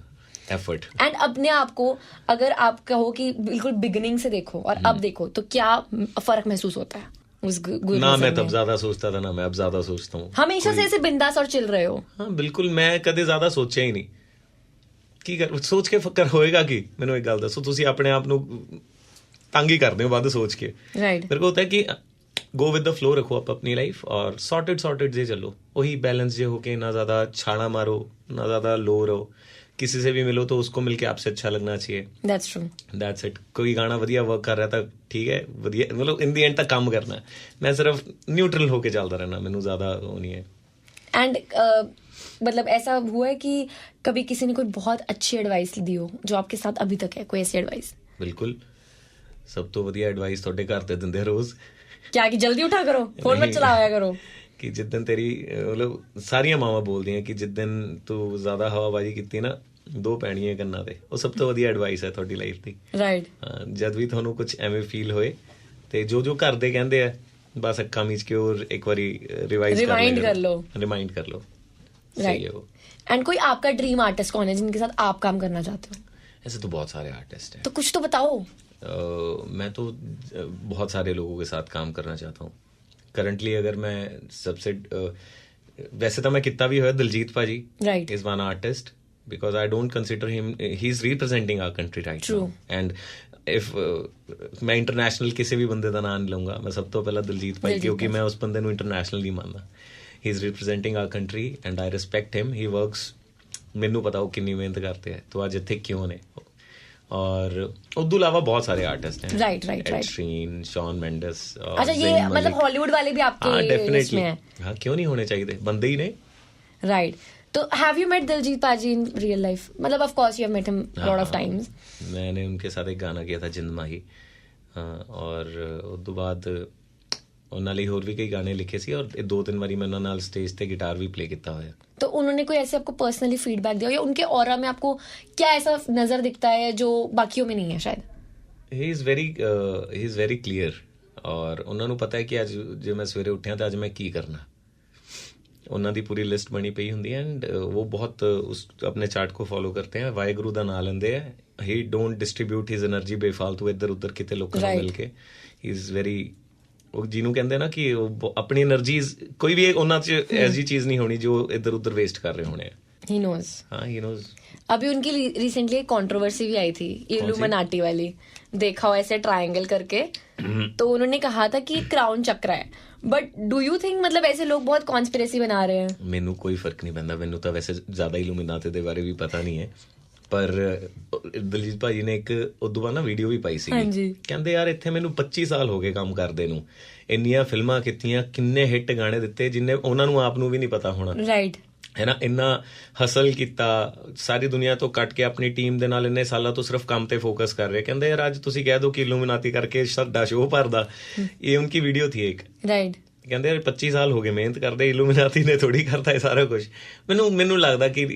एफर्ट। एंड अपने आप को अगर आप कहो कि बिल्कुल बिगिनिंग से देखो और अब देखो, तो क्या फर्क महसूस होता है उस ना? मैं तब ज्यादा सोचता था ना, मैं अब ज्यादा सोचता हूँ। हमेशा से ऐसे बिंदास और चिल रहे हो? हाँ बिल्कुल, मैं कदे ज्यादा सोचा ही नहीं ਕੀ ਕਰ ਸੋਚ ਕੇ ਫਕਰ ਹੋਏਗਾ ਕਿ ਮੈਨੂੰ ਇੱਕ ਗੱਲ ਦੱਸੋ, ਤੁਸੀਂ ਆਪਣੇ ਆਪ ਨੂੰ ਤੰਗ ਹੀ ਕਰਦੇ ਹੋ ਵੱਧ ਸੋਚ ਕੇ। ਰਾਈਟ। ਮੇਰੇ ਕੋਲ ਹੁੰਦਾ ਕਿ ਗੋ ਵਿਦ ਦ ਫਲੋ ਰੱਖੋ ਆਪ ਆਪਣੀ ਲਾਈਫ और सॉर्टेड जे चलो, वही बैलेंस जे होके, ना ज्यादा छाना मारो ना ज्यादा लो रहो। किसी से भी मिलो तो उसको मिलके आपसे अच्छा लगना चाहिए। That's true. That's it. कोई गाना वधिया वर्क कर रहा था, ठीक है, वधिया, मतलब इन दी एंड तक काम करना है। मैं सिर्फ न्यूट्रल होके चलता रहना, मैनू ज्यादा वो नहीं है। एंड मतलब ऐसा हुआ है कि कभी किसी ने कोई बहुत अच्छी एडवाइस दी हो जो आपके साथ अभी तक है, कोई ऐसी एडवाइस? बिल्कुल, सब तो वधिया एडवाइस थोड़े घर ते दिंदे रोज। क्या कि जल्दी उठा करो, फोन मत चलाया करो। कि जिस दिन तेरी मतलब सारिया मावां बोलदी हैं कि जिस दिन तू ज्यादा हवाबाजी कीती ना, दो पैणियां कन्नां ते, वो सब तो वधिया एडवाइस है थोड़ी लाइफ दी। राइट। जद भी थोनू कुछ एवें फील होए ते जो घर दे कहंदे आ, बस अक्खां मीच के और एक बारी रिवाइंड कर लो। सही है वो। एंड कोई आपका ड्रीम आर्टिस्ट कौन है जिनके साथ आप काम करना चाहते हो? ऐसे तो बहुत सारे आर्टिस्ट हैं, तो कुछ तो बताओ। मैं तो बहुत सारे लोगों के साथ काम करना चाहता हूँ करंटली। अगर मैं सबसे वैसे तो मैं कितना भी हो Diljit paaji is one artist, because I don't consider him, he is representing our country right now. And if मैं इंटरनेशनल किसी भी बंदे का नाम नहीं लूंगा, मैं सब तो पहला दिलजीत पाजी, क्योंकि मैं उस बंदे ਨੂੰ इंटरनेशनल नहीं मानता। He is representing our country and I respect him. He works, मैनू पता वो कितनी मेहनत करते हैं, तो आज इत्थे क्यों ने। और उस अलावा बहुत सारे आर्टिस्ट हैं। राइट। Sheeran, Shawn Mendes. अच्छा, ये मतलब हॉलीवुड वाले भी आपके डेफिनेटली हैं? हाँ, क्यों नहीं होने चाहिए, बंदे ही ने। राइट। तो have you met Diljit paaji in real life? मतलब of course you have met him lot of times. मैंने उनके साथ एक गाना किया था जिंद माही, और उस बाद ਉਹਨਾਂ ਲਈ ਹੋਰ ਵੀ ਕਈ ਗਾਣੇ ਲਿਖੇ ਸੀ, ਔਰ 2-3 ਵਾਰੀ ਮੈਂ ਉਹਨਾਂ ਨਾਲ ਸਟੇਜ ਤੇ गिटार भी प्ले किया होया। तो उन्होंने कोई ऐसे आपको पर्सनली फीडबैक दिया या उनके ऑरा में आपको क्या ऐसा नजर दिखता है जो बाकियों में नहीं है शायद? ही इज वेरी क्लियर, और ਉਹਨਾਂ ਨੂੰ ਪਤਾ ਹੈ ਕਿ ਅੱਜ ਜੇ ਮੈਂ ਸਵੇਰੇ ਉੱਠਿਆ ਤਾਂ ਅੱਜ ਮੈਂ ਕੀ ਕਰਨਾ। ਉਹਨਾਂ ਦੀ ਪੂਰੀ ਲਿਸਟ ਬਣੀ ਪਈ ਹੁੰਦੀ ਹੈ, ਐਂਡ ਉਹ ਬਹੁਤ ਉਸ ਆਪਣੇ ਚਾਰਟ को फॉलो करते हैं। ਵਾਹਿਗੁਰੂ ਦਾ ਨਾਮ ਲੈਂਦੇ ਆ। ਹੀ ਡੋंट ਡਿਸਟ੍ਰੀਬਿਊਟ ਹਿਜ਼ એનર્ਜੀ ਬੇਫਾਲਤੂ ਇੱਧਰ ਉੱਧਰ ਕਿਤੇ ਲੋਕਾਂ ਨੂੰ ਮਿਲ ਕੇ। ਹੀ ਇਜ਼ ਵੈਰੀ, ਉਹ ਜਿਹਨੂੰ ਕਹਿੰਦੇ ਨਾ ਕਿ ਉਹ ਆਪਣੀ એનર્ਜੀ ਕੋਈ ਵੀ ਉਹਨਾਂ 'ਚ ਐਸੀ ਚੀਜ਼ ਨਹੀਂ ਹੋਣੀ ਜੋ ਇੱਧਰ ਉੱਧਰ ਵੇਸਟ ਕਰ ਰਹੇ ਹੋਣੇ। He knows. हाँ, he knows. अभी उनकी रिसेंटली एक कंट्रोवर्सी भी आई थी, इल्यूमिनाटी वाली, देखा हो ऐसे ट्रायंगल करके। तो उन्होंने कहा था कि क्राउन चक्र है, बट डू यू थिंक मतलब ऐसे लोग बहुत कॉन्स्पिरेसी बना रहे हैं? मैनू कोई फर्क नहीं पैंदा, मैनू तो वैसे ज्यादा इल्यूमिनाटी दे बारे भी पता नहीं है, पर ਦਲਜੀਤ ਭਾਜੀ ਨੇ ਇੱਕ ਉਦੋਂ ਬਾਅਦ ਨਾ ਵੀਡੀਓ ਵੀ ਪਾਈ ਸੀ। ਕਹਿੰਦੇ ਯਾਰ ਇੱਥੇ ਮੈਨੂੰ 25 ਸਾਲ ਹੋ ਗਏ ਕੰਮ ਕਰਦੇ ਨੂੰ, ਇੰਨੀਆਂ ਫਿਲਮਾਂ ਕੀਤੀਆਂ, ਕਿੰਨੇ ਹਿੱਟ ਗਾਣੇ ਦਿੱਤੇ ਜਿੰਨੇ ਉਹਨਾਂ ਨੂੰ ਆਪ ਨੂੰ ਵੀ ਨਹੀਂ ਪਤਾ ਹੋਣਾ। ਰਾਈਟ ਹੈ ਨਾ। ਇੰਨਾ ਹਸਲ ਕੀਤਾ, ਸਾਰੀ ਦੁਨੀਆ ਤੋਂ ਕੱਟ ਕੇ ਆਪਣੀ ਟੀਮ ਦੇ ਨਾਲ ਇੰਨੇ ਸਾਲਾਂ ਤੋਂ ਸਿਰਫ ਕੰਮ ਤੇ ਫੋਕਸ ਕਰ ਰਹੇ। ਕਹਿੰਦੇ ਯਾਰ ਅੱਜ ਤੁਸੀਂ ਕਹਿ ਦੋ ਕਿ ਇਲੂਮੀਨਾਟੀ ਕਰਕੇ ਸਾਡਾ ਸ਼ੋਅ ਭਰਦਾ। ਇਹ ਉਨਕੀ ਵੀਡੀਓ ਥੀ ਇੱਕ। ਰਾਈਟ। ਕਹਿੰਦੇ ਯਾਰ 25 ਸਾਲ ਹੋ ਗਏ ਮਿਹਨਤ ਕਰਦੇ, ਇਲੂਮੀਨਾਟੀ ਨੇ ਥੋੜੀ ਕਰਤਾ ਇਹ ਸਾਰਾ ਕੁਝ। ਮੈਨੂੰ ਲੱਗਦਾ ਕਿ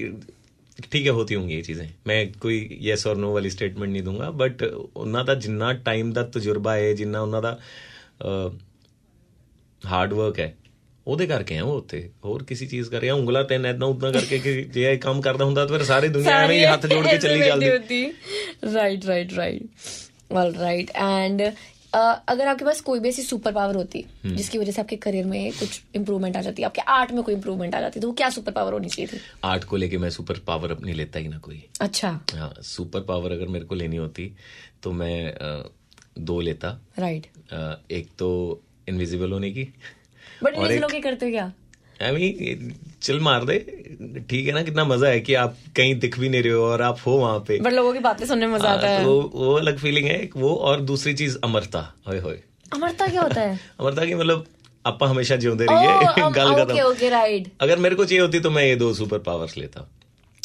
ठीक है होती होंगी ये चीज़ें, मैं कोई यस और नो वाली स्टेटमेंट नहीं दूंगा, बट ਉਹਨਾਂ ਦਾ ਜਿੰਨਾ ਟਾਈਮ ਦਾ ਤਜਰਬਾ ਹੈ, ਜਿੰਨਾ ਉਹਨਾਂ ਦਾ ਹਾਰਡ ਵਰਕ ਹੈ, ਉਹਦੇ ਕਰਕੇ ਆ ਉਹ ਉੱਥੇ, ਹੋਰ ਕਿਸੇ ਚੀਜ਼ ਕਰਕੇ ਉਂਗਲਾ ਤੇ ਇਦਾਂ ਉਦਾਂ ਕਰਕੇ ਕਿ ਜੇ ਇਹ ਕੰਮ ਕਰਦਾ ਹੁੰਦਾ ਤਾਂ ਫਿਰ ਸਾਰੇ ਦੁਨੀਆ ਐਵੇਂ ਹੀ ਹੱਥ ਜੋੜ ਕੇ ਚੱਲੀ ਚੱਲਦੀ। Right all right. एंड अगर आपके पास कोई भी ऐसी सुपर पावर होती जिसकी वजह से आपके करियर में कुछ इंप्रूवमेंट आ जाती, आपके आर्ट में कोई इंप्रूवमेंट आ जाती, तो वो क्या सुपर पावर होनी चाहिए थी? आर्ट को लेके मैं सुपर पावर अपनी लेता ही ना कोई। अच्छा। हाँ, सुपर पावर अगर मेरे को लेनी होती तो मैं 2 लेता। राइट। एक तो इनविजिबल होने की, बट इनविजिबल होके करते हो क्या? चिल मार दे, ठीक है ना, कितना मजा है कि आप कहीं दिख भी नहीं रहे हो और आप हो वहां पे, बट लोगों की बातें सुनने में मजा आता है। वो अलग फीलिंग है एक वो। और दूसरी चीज अमरता। होए होए, अमरता क्या होता है? अमरता की मतलब आप हमेशा जिਉਂਦੇ रहिए। गल खत्म। Okay right. अगर मेरे को चाहिए होती तो मैं ये 2 सुपर पावर्स लेता।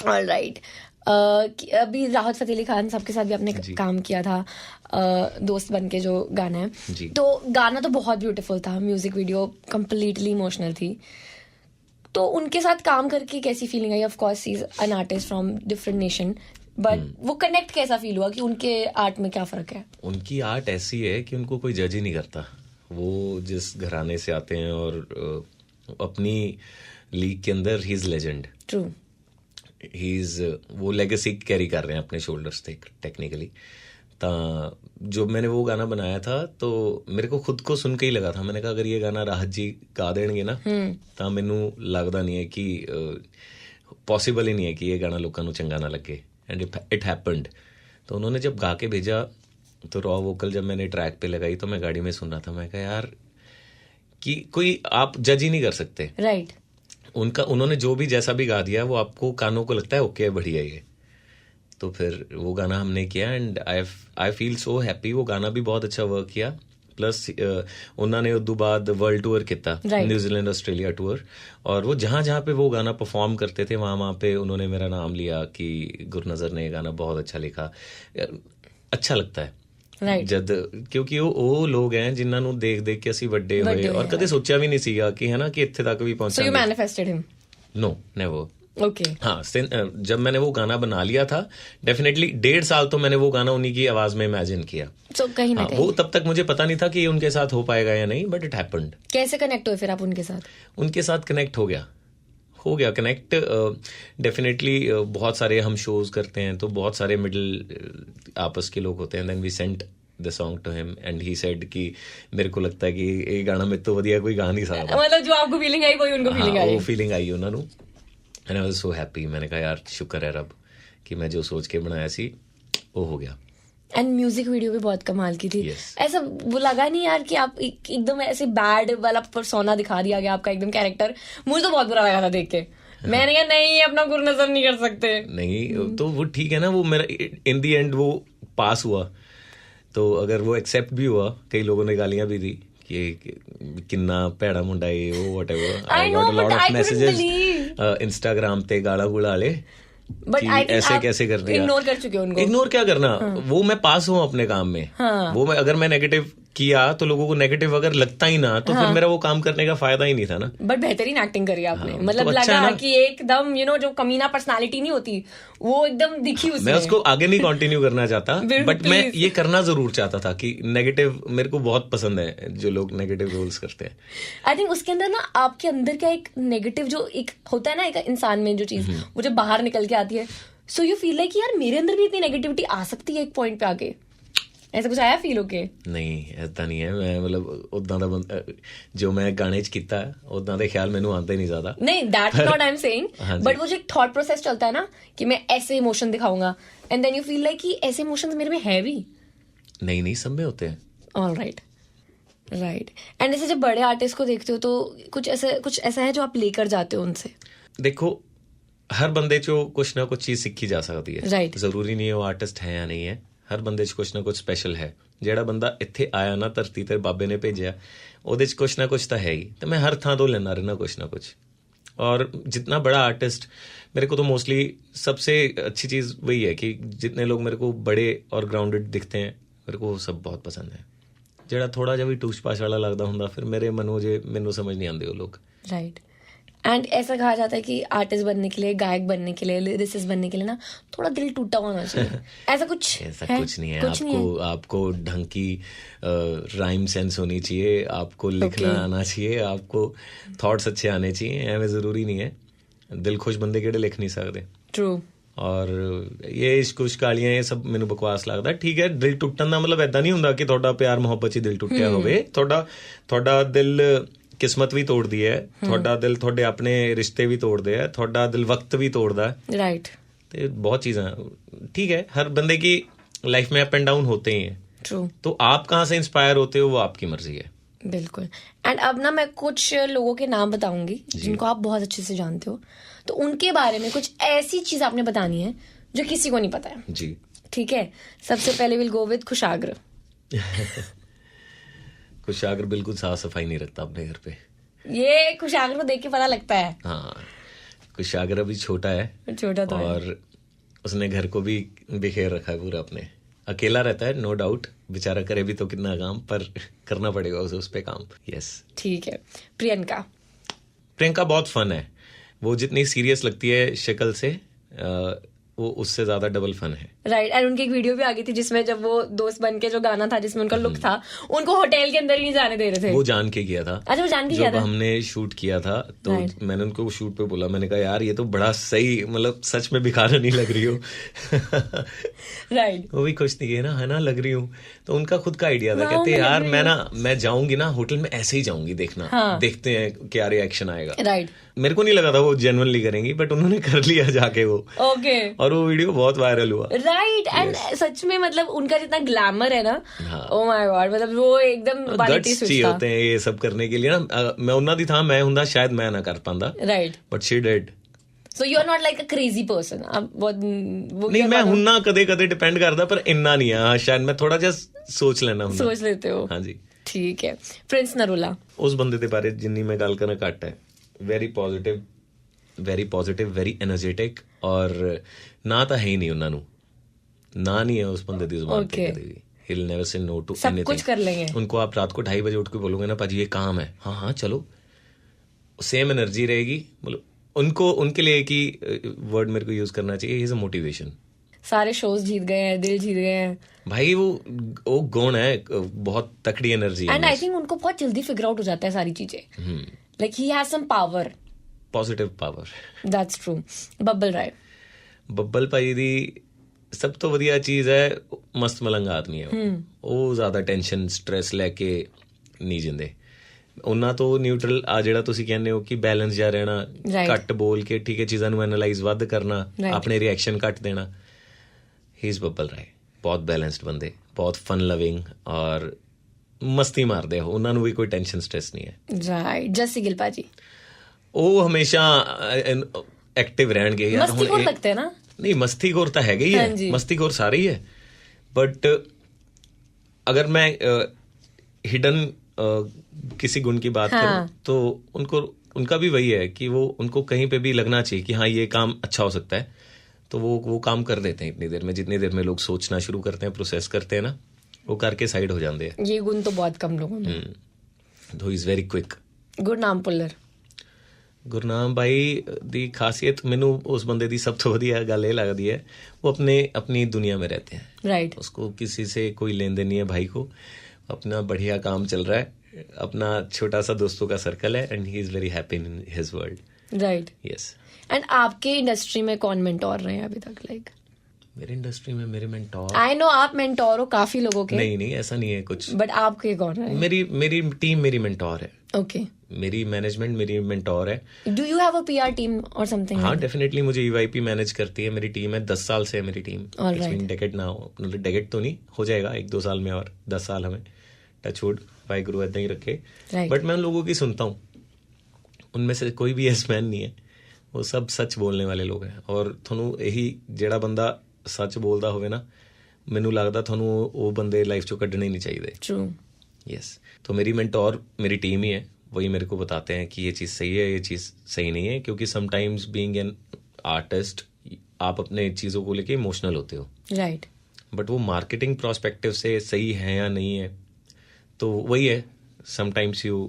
ऑलराइट। अभी राहत फतेह अली खान साहब के साथ भी आपने काम किया था, दोस्त बन के जो गाना है, तो गाना तो बहुत ब्यूटीफुल था, म्यूजिक वीडियो कंप्लीटली इमोशनल थी, तो उनके साथ काम करके कैसी feeling I? Of course he is an artist from different nation, but वो कनेक्ट कैसा फील हुआ कि उनके आर्ट में क्या फर्क है? उनकी आर्ट ऐसी है कि उनको कोई जज ही नहीं करता। वो जिस घराने से आते हैं और अपनी लीग के अंदर he is legend. True. He is वो लेगेसी कैरी कर रहे हैं अपने शोल्डर्स पे टेक्निकली। तो जब मैंने वो गाना बनाया था तो मेरे को खुद को सुन के ही लगा था, मैंने कहा अगर ये गाना राहत जी गा देंगे ना तो मैनू लगता नहीं है कि पॉसिबल ही नहीं है कि ये गाना लोगों को चंगा ना लगे, एंड इट हैपेंड। तो उन्होंने जब गा के भेजा तो रॉ वोकल जब मैंने ट्रैक पे लगाई तो मैं गाड़ी में सुन रहा था, मैं कहा यार कि कोई आप जज ही नहीं कर सकते। राइट। उन्होंने जो भी जैसा भी गा दिया वो आपको कानों को लगता है ओके बढ़िया ये। तो फिर वो गाना हमने किया and I feel so happy. वो गाना भी बहुत अच्छा वर्क किया, प्लस उन्होंने उदू बाद वर्ल्ड टूर किया, न्यूजीलैंड ऑस्ट्रेलिया टूर, और वो जहां जहां पे वो गाना परफॉर्म करते थे वहां पे उन्होंने मेरा नाम लिया कि गुरनज़र ने ये गाना बहुत अच्छा लिखा। अच्छा लगता है जद, क्योंकि वो लोग हैं जिन्हां नूं देख देख के ਅਸੀਂ ਵੱਡੇ ਹੋਏ और कदे सोचा भी नहीं ਸੀਗਾ कि है ना कि ਇੱਥੇ तक भी पहुंचा। So you manifested him? No, never. Okay. हाँ, जब मैंने वो गाना बना लिया था डेफिनेटली 1.5 साल तो मैंने वो गाना उन्हीं की आवाज में इमेजिन किया। So, कहीं ना कहीं वो तब तक मुझे पता नहीं था कि ये उनके साथ हो पाएगा या नहीं, बट इट हैपेंड। कैसे कनेक्ट हुए फिर आप उनके साथ? उनके साथ कनेक्ट हो गया कनेक्ट डेफिनेटली। बहुत सारे हम शोज करते हैं तो बहुत सारे मिडिल आपस के लोग होते हैं, then we sent the song to him and he said कि मेरे को लगता है कि ये गाना में तो वधिया कोई गा नहीं सकता। मतलब जो आपको फीलिंग आई वही उनको फीलिंग आई। वो फीलिंग आई उन्होंने and I was so happy. मैंने कहा यार शुक्र है रब कि मैं जो सोच के बनाया सी वो हो गया। एंड म्यूजिक वीडियो भी बहुत कमाल की थी। yes. ऐसा वो लगा नहीं यार कि आप एकदम ऐसे बैड वाला पर्सोना दिखा दिया गया आपका एकदम कैरेक्टर? मुझे तो बहुत बुरा लगा था देख के। मैंने कहा नहीं अपना गुरनज़र नहीं कर सकते। नहीं तो वो ठीक है ना, वो मेरा इन दी एंड वो पास हुआ, तो अगर वो एक्सेप्ट भी हुआ, कई लोगों ने गालियां भी दी कि किन्ना भैड़ा मुंडा है वो whatever. I got a lot of messages Instagram पे गाला गुला वाले, बट ऐसे कैसे कर दिया। इग्नोर कर चुके उनको। इग्नोर क्या करना, वो मैं पास हूँ अपने काम में। वो अगर मैं नेगेटिव किया तो लोगों को नेगेटिव अगर लगता ही ना तो फिर मेरा वो काम करने का फायदा ही नहीं था ना। बट बेहतरीन एक्टिंग करी आपने। मतलब तो लगा अच्छा कि एकदम जो कमीना पर्सनालिटी नहीं होती वो एकदम दिखी उसमें। मैं उसको आगे नहीं कंटिन्यू करना चाहता, बट मैं ये करना जरूर चाहता था कि नेगेटिव मेरे को बहुत पसंद है जो लोग नेगेटिव रोल्स करते हैं। आई थिंक उसके अंदर ना आपके अंदर का एक नेगेटिव जो एक होता है ना एक इंसान में जो चीज वो जब बाहर निकल के आती है, सो यू फील लाइक यार मेरे अंदर भी इतनी नेगेटिविटी आ सकती है एक पॉइंट पे आके। ऐसा कुछ आया फील होके? नहीं ऐसा नहीं है। मैं मतलब उदां दा जो मैं गाने च कीता उदां दे ख्याल मैनू आंदे नहीं ज्यादा। नहीं that's not I am saying, but वो जो एक थॉट प्रोसेस चलता है ना कि मैं ऐसे इमोशन दिखाऊंगा and then you feel like कि ऐसे इमोशंस मेरे में है भी। नहीं सब में होते हैं। Alright right. एंड ऐसे जब बड़े आर्टिस्ट को देखते हो तो कुछ ऐसा है जो आप लेकर जाते हो उनसे? देखो हर बंदे चो कुछ ना कुछ चीज सीखी जा सकती है। राइट। जरूरी नहीं है वो आर्टिस्ट है या नहीं है, हर बंदे च कुछ ना कुछ स्पैशल है। ਜਿਹੜਾ ਬੰਦਾ ਇੱਥੇ ਆਇਆ ਨਾ ਧਰਤੀ ਤੇ ਬਾਬੇ ਨੇ ਭੇਜਿਆ ਉਹਦੇ ਚ ਕੁਛ ਨਾ ਕੁਛ ਤਾਂ ਹੈ ਹੀ, ਤੇ मैं हर थां तो लेना रहना कुछ ना कुछ। और जितना बड़ा आर्टिस्ट मेरे को तो मोस्टली सबसे अच्छी चीज़ वही है कि जितने लोग मेरे को बड़े और ग्राउंडेड दिखते हैं मेरे को वो सब बहुत पसंद है। ਜਿਹੜਾ ਥੋੜਾ ਜਿਹਾ ਵੀ ਟੂਸ਼ ਪਾਸ਼ ਵਾਲਾ ਲੱਗਦਾ ਹੁੰਦਾ ਫਿਰ ਮੇਰੇ ਮਨੋਂ ਜੇ ਮੈਨੂੰ ਸਮਝ ਨਹੀਂ ਆਉਂਦੇ ਉਹ ਲੋਕ। ਰਾਈਟ। एंड ऐसा कहा जाता है कि आर्टिस्ट बनने के लिए, गायक बनने के लिए, लिरिसिस्ट बनने के लिए ना थोड़ा दिल टूटा होना चाहिए। ऐसा कुछ नहीं है। आपको ढंग की राइम सेंस होनी चाहिए, आपको लिखना आना चाहिए, आपको थॉट्स अच्छे आने चाहिए। ਐਵੇਂ ਜ਼ਰੂਰੀ नहीं है। दिल खुश बंदे ਕਿਹੜੇ लिख नहीं सकते। ट्रू। ਔਰ ਇਹ ਇਸ਼ਕ ਉਸ਼ਕਾਲੀਆਂ ਇਹ ਸਭ ਮੈਨੂੰ ਬਕਵਾਸ ਲੱਗਦਾ। ਠੀਕ ਹੈ, ਦਿਲ ਟੁੱਟਣ ਦਾ ਮਤਲਬ ਏਦਾਂ ਨਹੀਂ ਹੁੰਦਾ ਕਿ ਤੁਹਾਡਾ ਪਿਆਰ ਮੁਹੱਬਤ 'ਚ ਹੀ ਦਿਲ ਟੁੱਟਿਆ ਹੋਵੇ। ਤੁਹਾਡਾ ਦਿਲ ਕਿਸਮਤ ਵੀ ਤੋੜਦੀ ਹੈ, ਤੁਹਾਡਾ ਦਿਲ ਤੁਹਾਡੇ ਆਪਣੇ ਰਿਸ਼ਤੇ ਵੀ ਤੋੜਦੇ ਹੈ, ਤੁਹਾਡਾ ਦਿਲ ਵਕਤ भी तोड़ता है। राइट। तो बहुत चीजें ठीक है, हर बंदे की लाइफ में अप एंड डाउन होते ही हैं। ट्रू। तो आप कहाँ से इंस्पायर होते हो वो आपकी मर्जी है। बिल्कुल। एंड अब ना मैं कुछ लोगों के नाम बताऊंगी जिनको आप बहुत अच्छे से जानते हो, तो उनके बारे में कुछ ऐसी चीज आपने बतानी है जो किसी को नहीं पता है। जी ठीक है। सबसे पहले विल गो विद कुशाग्र। कुशाग्र बिल्कुल साफ सफाई नहीं रखता अपने घर पे। ये कुशाग्र को देख के पता लगता है। हाँ, कुशाग्र अभी छोटा है, छोटा तो और उसने घर को भी बिखेर रखा है पूरा अपने। अकेला रहता है, नो डाउट, बेचारा करे भी तो कितना काम, पर करना पड़ेगा उसे उस पे काम। यस, ठीक है। प्रियंका बहुत फन है। वो जितनी सीरियस लगती है शक्ल से, वो उससे ज्यादा डबल फन है। राइट। एंड उनकी एक वीडियो भी आ गई थी जिसमें जब वो दोस्त बन के जो गाना था जिसमें उनका लुक था, उनको होटल के अंदर ही नहीं जाने दे रहे थे। वो जान के किया था। अच्छा, वो जान के किया था। जब हमने शूट किया था तो मैंने उनको शूट पे बोला, मैंने कहा यार ये तो बड़ा सही, मतलब सच में भिखारी नहीं लग रही हो। राइट। वो भी खुश थी ना, है ना, लग रही हूँ। तो उनका खुद का आइडिया था, कहते यार मैं जाऊंगी ना होटल में ऐसे ही जाऊंगी, देखना। देखते हैं क्या रिएक्शन आएगा। राइट। मेरे को नहीं लगा था वो जेन्युइनली करेंगी, बट उन्होंने कर लिया जाके वो। ओके। और वो वीडियो बहुत वायरल हुआ। राइट। एंड सच में मतलब उनका जितना ग्लैमर है ना, ओ माय गॉड, मतलब वो एकदम गट्स चाहिए होते हैं ये सब करने के लिए ना। मैं उन्ना दी था, मैं हुंदा शायद मैं ना कर पांदा। Right. But she did. So you are not like a crazy person. नहीं, मैं हुन्ना कदे कदे डिपेंड करदा, पर इन्ना नहीं है। शायद मैं थोड़ा जा सोच लेना, सोच लेते हो। हाँ जी। ठीक है। प्रिंस नरूला, उस बंदे दे बारे जिन्नी मैं गल करना घट है। वेरी पॉजिटिव, वेरी एनर्जेटिक, और ना तो है ही नहीं उन्होंने, ना नहीं है उस बंदे दी जुबान पे कभी भी। He'll never say no to anything। सब कुछ कर लेंगे। उनको आप रात को 2:30 बजे उठ के बोलोगे ना, पाजी ये काम है, हाँ हाँ चलो, सेम एनर्जी रहेगी। मतलब उनको, उनके लिए एक ही वर्ड मेरे को यूज करना चाहिए, ही इज अ मोटिवेशन। सारे शोज जीत गए हैं, दिल जीत गए हैं भाई। वो गुण है, बहुत तकड़ी एनर्जी है। एंड आई थिंक उनको बहुत जल्दी फिगर आउट हो जाता है सारी चीजें। Like he has some power, positive power. That's true. Babbal Rai, Babbal ਭਾਈ ਦੀ ਸਭ ਤੋਂ ਵਧੀਆ ਚੀਜ਼ ਹੈ, ਮਸਤ ਮਲੰਗ ਆਦਮੀ ਹੈ ਉਹ ਜ਼ਿਆਦਾ ਟੈਨਸ਼ਨ ਸਟ੍ਰੈਸ ਲੈ ਕੇ ਨਹੀਂ ਜਿੰਦੇ। ਉਹਨਾਂ ਤੋਂ ਨਿਊਟਰਲ ਆ ਜਿਹੜਾ ਤੁਸੀਂ ਕਹਿੰਦੇ ਹੋ ਕਿ ਬੈਲੈਂਸ ਜਾ ਰਹਿਣਾ, ਘੱਟ ਬੋਲ ਕੇ, ਠੀਕ ਹੈ, ਚੀਜ਼ਾਂ ਨੂੰ ਐਨਾਲਾਈਜ਼ ਵੱਧ ਕਰਨਾ, ਆਪਣੇ ਰਿਐਕਸ਼ਨ ਘੱਟ ਦੇਣਾ। ਹੀ ਇਜ਼ ਬੱਬਲ ਰਾਏ। ਬਹੁਤ ਬੈਲੈਂਸਡ ਬੰਦੇ, ਬਹੁਤ ਫਨ ਲਵਿੰਗ, ਔਰ ਮਸਤੀ ਮਾਰਦੇ ਹੋ। ਉਹਨਾਂ ਨੂੰ ਵੀ ਕੋਈ ਟੈਨਸ਼ਨ ਸਟ੍ਰੈਸ ਨਹੀਂ ਹੈ। ਰਾਈਟ। ਜੱਸੀ ਗਿੱਲ ਭਾਜੀ, ਉਹ ਹਮੇਸ਼ਾ एक्टिव रहणगे यार। मस्तीखोर लगते हैं ना? नहीं, मस्तीखोर तो हैगे ही है, मस्तीखोर सारे ही है, बट अगर मैं हिडन किसी गुण की बात करूं तो उनका भी वही है कि वो, उनको कहीं पे भी लगना चाहिए कि हाँ ये काम अच्छा हो सकता है, तो वो काम कर देते हैं इतनी देर में। जितनी देर में लोग सोचना शुरू करते हैं, प्रोसेस करते हैं ना, वो करके साइड हो जाते हैं। ये गुण तो बहुत कम लोगों में। तो is very quick. Gurnam Bhullar, Gurnam ਭਾਈ ਦੀ खासियत ਮੈਨੂੰ उस बंदे ਦੀ सब तो ਵਧੀਆ ਗੱਲ ਇਹ लगती है, वो अपनी दुनिया में रहते हैं। राइट। उसको किसी से कोई लेन देन नहीं है भाई को, अपना बढ़िया काम चल रहा है, अपना छोटा सा दोस्तों का सर्कल है, and he is very happy in his world. Right. Yes. And आपके इंडस्ट्री में कौन मेंटोर रहे हैं अभी तक? लाइक मेरे इंडस्ट्री में मेरे मेंटोर, आई नो आप मेंटोर हो काफी लोगों के। नहीं ऐसा नहीं है कुछ, बट आपके कौन है? मेरी टीम मेरी मेंटोर है। ओके। मेरी मैनेजमेंट मेरी मेंटोर है। Do you have a PR team और समथिंग? हाँ, डेफिनेटली मुझे ईवाईपी मैनेज करती है, मेरी टीम है। 10 साल से है मेरी टीम। डेकेड ना हो, मतलब डेकेड तो नहीं, हो जाएगा 1-2 साल में, और 10 साल हमें टचवुड वाहिगुरु ऐदा ही रखे। बट मैं उन लोगों की सुनता हूँ, उनमें से कोई भी यस मैन नहीं है, वो सब सच बोलने वाले लोग हैं। और थोनू यही ਜਿਹੜਾ ਬੰਦਾ ਸੱਚ ਬੋਲਦਾ ਹੋਵੇ ਨਾ, ਮੈਨੂੰ ਲੱਗਦਾ ਤੁਹਾਨੂੰ ਉਹ ਬੰਦੇ ਲਾਈਫ ਚੋਂ ਕੱਢਣੇ ਹੀ ਨਹੀਂ ਚਾਹੀਦੇ। ट्रू। यस। तो मेरी मेंटोर मेरी टीम ही है, वही मेरे को बताते हैं कि ये चीज़ सही है, ये चीज़ सही नहीं है। क्योंकि समटाइम्स बीइंग एन आर्टिस्ट आप अपने चीज़ों को लेके इमोशनल होते हो। राइट। बट वो मार्केटिंग प्रोस्पेक्टिव से सही है या नहीं है, तो वही है, sometimes you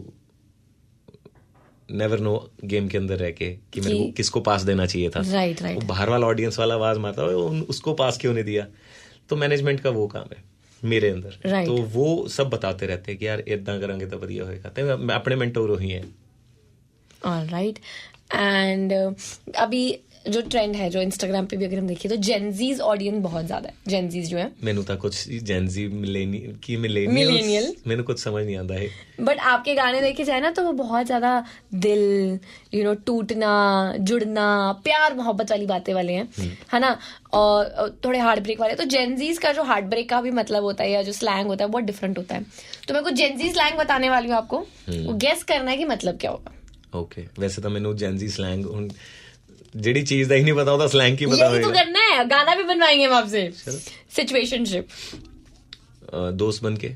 never know game के अंदर रह के कि मेरे को किसको पास देना चाहिए था। राइट वो बाहर वाला ऑडियंस वाला आवाज मारता है उसको पास क्यों नहीं दिया। तो मैनेजमेंट का वो काम है मेरे अंदर। तो वो सब बताते रहते हैं कि यार इतना करेंगे तो बढ़िया होएगा। तो अपने मेंटोर ही है। ऑलराइट। एंड अभी जो ट्रेंड है जो इंस्टाग्राम पे भी अगर हम देखें तो जेनजीज ऑडियंस बहुत ज्यादा है। जेनजीज जो है मैंू तो कुछ जेनजी मिलेनियल मैंने कुछ समझ नहीं आता है। बट आपके गाने देखे जाए ना तो वो बहुत ज्यादा दिल टूटना जुड़ना प्यार मोहब्बत वाली बातें वाले हैं, है ना, और थोड़े हार्ट ब्रेक वाले। तो जेनजीज का जो हार्ट ब्रेक का भी मतलब होता है या जो स्लैंग होता है बहुत डिफरेंट होता है। तो मैं कुछ जेनजी स्लैंग बताने वाली हूँ आपको, वो गेस करना है कि मतलब क्या होगा। ओके वैसे तो मैंने जेनजी स्लैंग जेडी चीज का ही नहीं पता होता स्लैंग की पता यही तो करना है, गाना भी बनवाएंगे हम आपसे। सिचुएशनशिप दोस्त बन के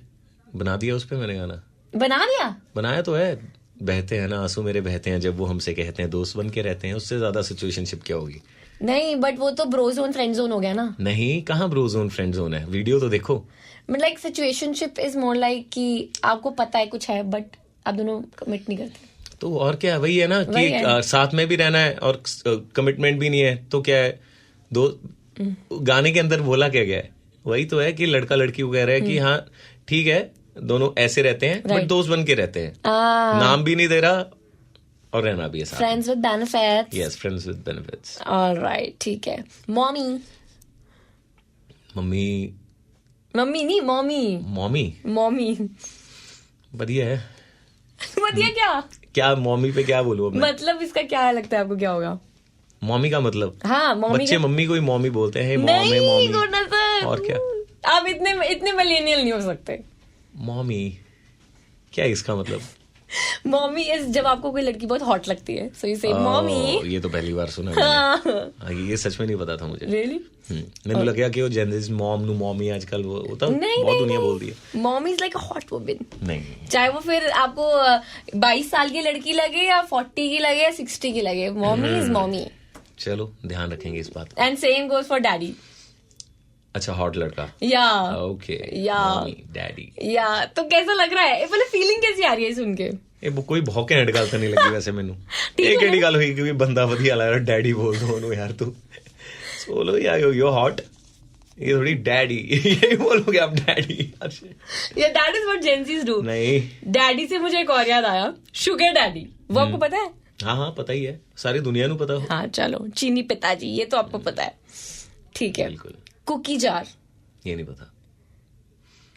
बना दिया उस पे मैंने गाना। बना दिया? बनाया तो है। बहते हैं ना आंसू मेरे बहते हैं जब वो हमसे कहते हैं दोस्त बन के रहते हैं, उससे ज्यादा सिचुएशनशिप क्या होगी। नहीं बट वो तो ब्रो जोन फ्रेंड जोन हो गया ना। नहीं कहाँ ब्रो जोन फ्रेंड जोन है, वीडियो तो देखो। But like situationship is more like कि आपको पता है कुछ है बट आप दोनों कमिट नहीं करते। तो और क्या वही है ना कि साथ में भी रहना है और कमिटमेंट भी नहीं है तो क्या है। दो गाने के अंदर बोला क्या गया है वही तो है कि लड़का लड़की को कह रहा है कि हाँ ठीक है दोनों ऐसे रहते हैं बट दोस्त बन के रहते हैं। नाम भी नहीं दे रहा और रहना भी है साथ। Friends with benefits. Yes friends with benefits. Alright ठीक है। मम्मी मम्मी नहीं मम्मी बढ़िया है। बढ़िया क्या मम्मी पे क्या बोलूं अब मैं? मतलब इसका क्या लगता है आपको क्या होगा मम्मी का मतलब? हाँ बच्चे मम्मी को ही मम्मी बोलते हैं। नहीं और क्या आप इतने मिलेनियल नहीं हो सकते। मम्मी क्या है इसका मतलब? मम्मी इज जब आपको कोई लड़की बहुत हॉट लगती है सो यू से मम्मी। ये तो पहली बार सुना मैंने। ये सच में नहीं पता था मुझे। रियली? मैंने लगा कि वो जेनजीज मॉमी आजकल वो होता बहुत दुनिया बोलती है। Mommy is like a hot woman. नहीं चाहे वो फिर आपको 22 साल की लड़की लगे या 40 की लगे या 60 की लगे, मॉमी इज मॉमी। चलो ध्यान रखेंगे इस बात। And same goes for daddy. अच्छा हॉट लड़का। या ओके या डैडी। या तो कैसा लग रहा है मतलब फीलिंग कैसी आ रही है सुन के? कोई भौके हट गल तो नहीं लगी वैसे मैनू। एक एडी गल हुई कि बंदा वधिया लग रहा डैडी बोल दो ओनू यार तू बोलो यार यू हॉट ये थोड़ी डैडी ये बोलोगे आप डैडी। ये that is what Gen Zs do. नहीं डैडी से मुझे एक और याद आया, शुगर डैडी। वो आपको पता है? हाँ पता ही है, सारी दुनिया नू पता हो। हाँ चलो चीनी पिताजी ये तो आपको पता है, ठीक है। बिल्कुल। कुकी जार ये नहीं पता।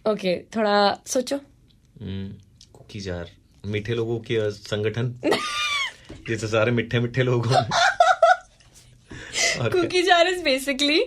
ओके थोड़ा सोचो। कुकी जार मीठे लोगों की संगठन जैसे सारे मीठे मीठे लोग हों। Cookie jar is basically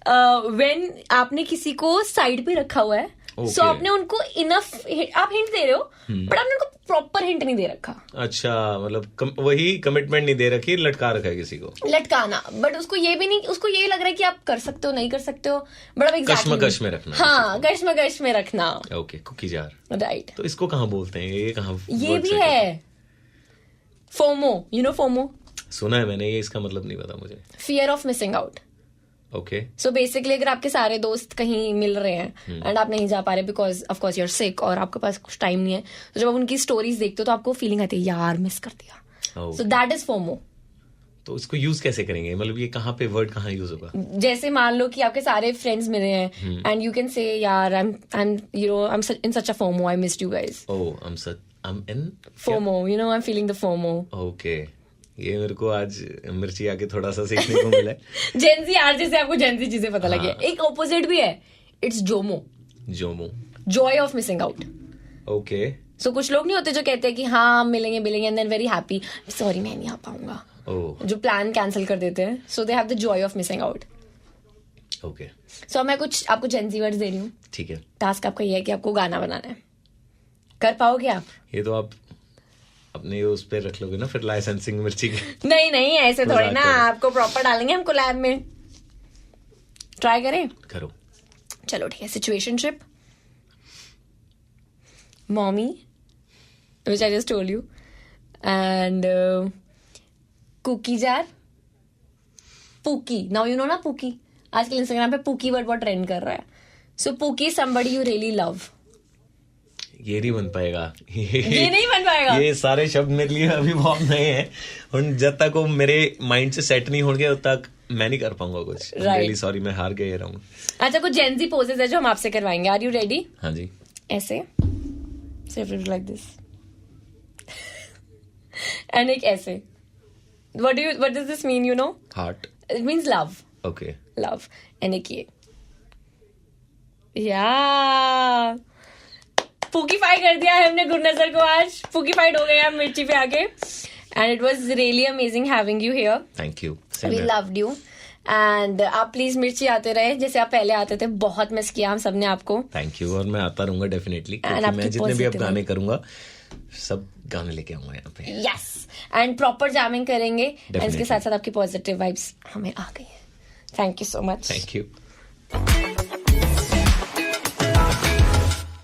when आपने किसी को साइड पे रखा हुआ है सो आपने उनको इनफ आप हिंट दे रहे हो बट आपने उनको प्रॉपर हिंट नहीं दे रखा। अच्छा मतलब वही कमिटमेंट नहीं दे रखी, लटका रखा है किसी को। लटकाना बट उसको ये भी नहीं, उसको यही लग रहा है कि आप कर सकते हो नहीं कर सकते हो बट अब कश्मकश में रखना। हाँ कश्मकश में रखना। Okay cookie jar right. तो इसको कहाँ बोलते हैं, ये कहाँ? ये भी है फोमो, यू नो फोमो? सुना है मैंने, ये इसका मतलब नहीं पता मुझे। Fear of missing out. Okay so basically अगर आपके सारे दोस्त कहीं मिल रहे हैं एंड आप नहीं जा पा रहे because of course you are sick और आपके पास कुछ टाइम नहीं है, तो जब आप उनकी स्टोरीज देखते हो तो आपको फीलिंग आती है यार मिस कर दिया। So that is FOMO. तो इसको यूज कैसे करेंगे, मतलब ये कहाँ पे वर्ड कहाँ यूज होगा? जैसे मान लो कि आपके सारे फ्रेंड्स मिले हैं एंड यू कैन से यार I am in such a FOMO, I missed you guys. Oh I am in FOMO, you know I am feeling the FOMO. Okay ये मेरे को आज मिर्ची आके थोड़ा सा सीखने को मिला है। जेनजी आरजे से आपको जेनजी चीजें पता लगी। एक ऑपोजिट भी है, it's Jomo. Joy of missing out. Okay सो कुछ लोग नहीं होते जो कहते हैं कि हाँ मिलेंगे and then very happy, sorry मैं नहीं आ पाऊंगा, जो प्लान कैंसिल कर देते हैं। So they have the joy of missing out. Okay so मैं कुछ आपको जेनजी वर्ड्स दे रही हूँ। ठीक है। टास्क आपका ये है कि आपको गाना बनाना है। कर पाओगे आप? ये तो आप अपने उस पे रख लोगे ना फिर लाइसेंसिंग मिर्ची की। नहीं ऐसे थोड़ी ना, आपको प्रॉपर डालेंगे हमको लैब में। ट्राई करें? करो। चलो ठीक है। Situationship, mommy which I just told you, and cookie jar, pookie. Now you know ना पूकी, आजकल इंस्टाग्राम पे पूकी वर्ड बहुत ट्रेंड कर रहा है। So pookie somebody you really love. ये नहीं बन पाएगा, ये नहीं बन पाएगा, ये सारे शब्द मेरे लिए अभी बहुत नए हैं और जब तक वो मेरे माइंड से सेट नहीं होंगे तब तक मैं नहीं कर पाऊंगा कुछ। रियली सॉरी, मैं हार गया रहा हूँ। अच्छा, कुछ जेंजी पोजेस है जो हम आपसे करवाएंगे। Are you ready? हाँ जी। ऐसे सिर्फ लाइक दिस एंड एक ऐसे। What does this mean? You know, heart. It means love. Okay, love. And एक ये, या फूकीफाई कर दिया है हमने गुरनजर को आज। फूकीफाइड हो गए हम मिर्ची पे आके। And it was really amazing having you here. Thank you. We loved you. And आप प्लीज मिर्ची आते रहे जैसे आप पहले आते थे। बहुत मिस किया हम सबने आपको। Thank you. और मैं आता रहूंगा डेफिनेटली, क्योंकि मैं जितने भी अब गाने करूंगा सब गाने लेके आऊंगा यहाँ पे। यस, एंड प्रॉपर जैमिंग करेंगे। एंड इसके साथ साथ आपकी पॉजिटिव वाइब्स हमें आ गई है। Thank you so much. Thank you.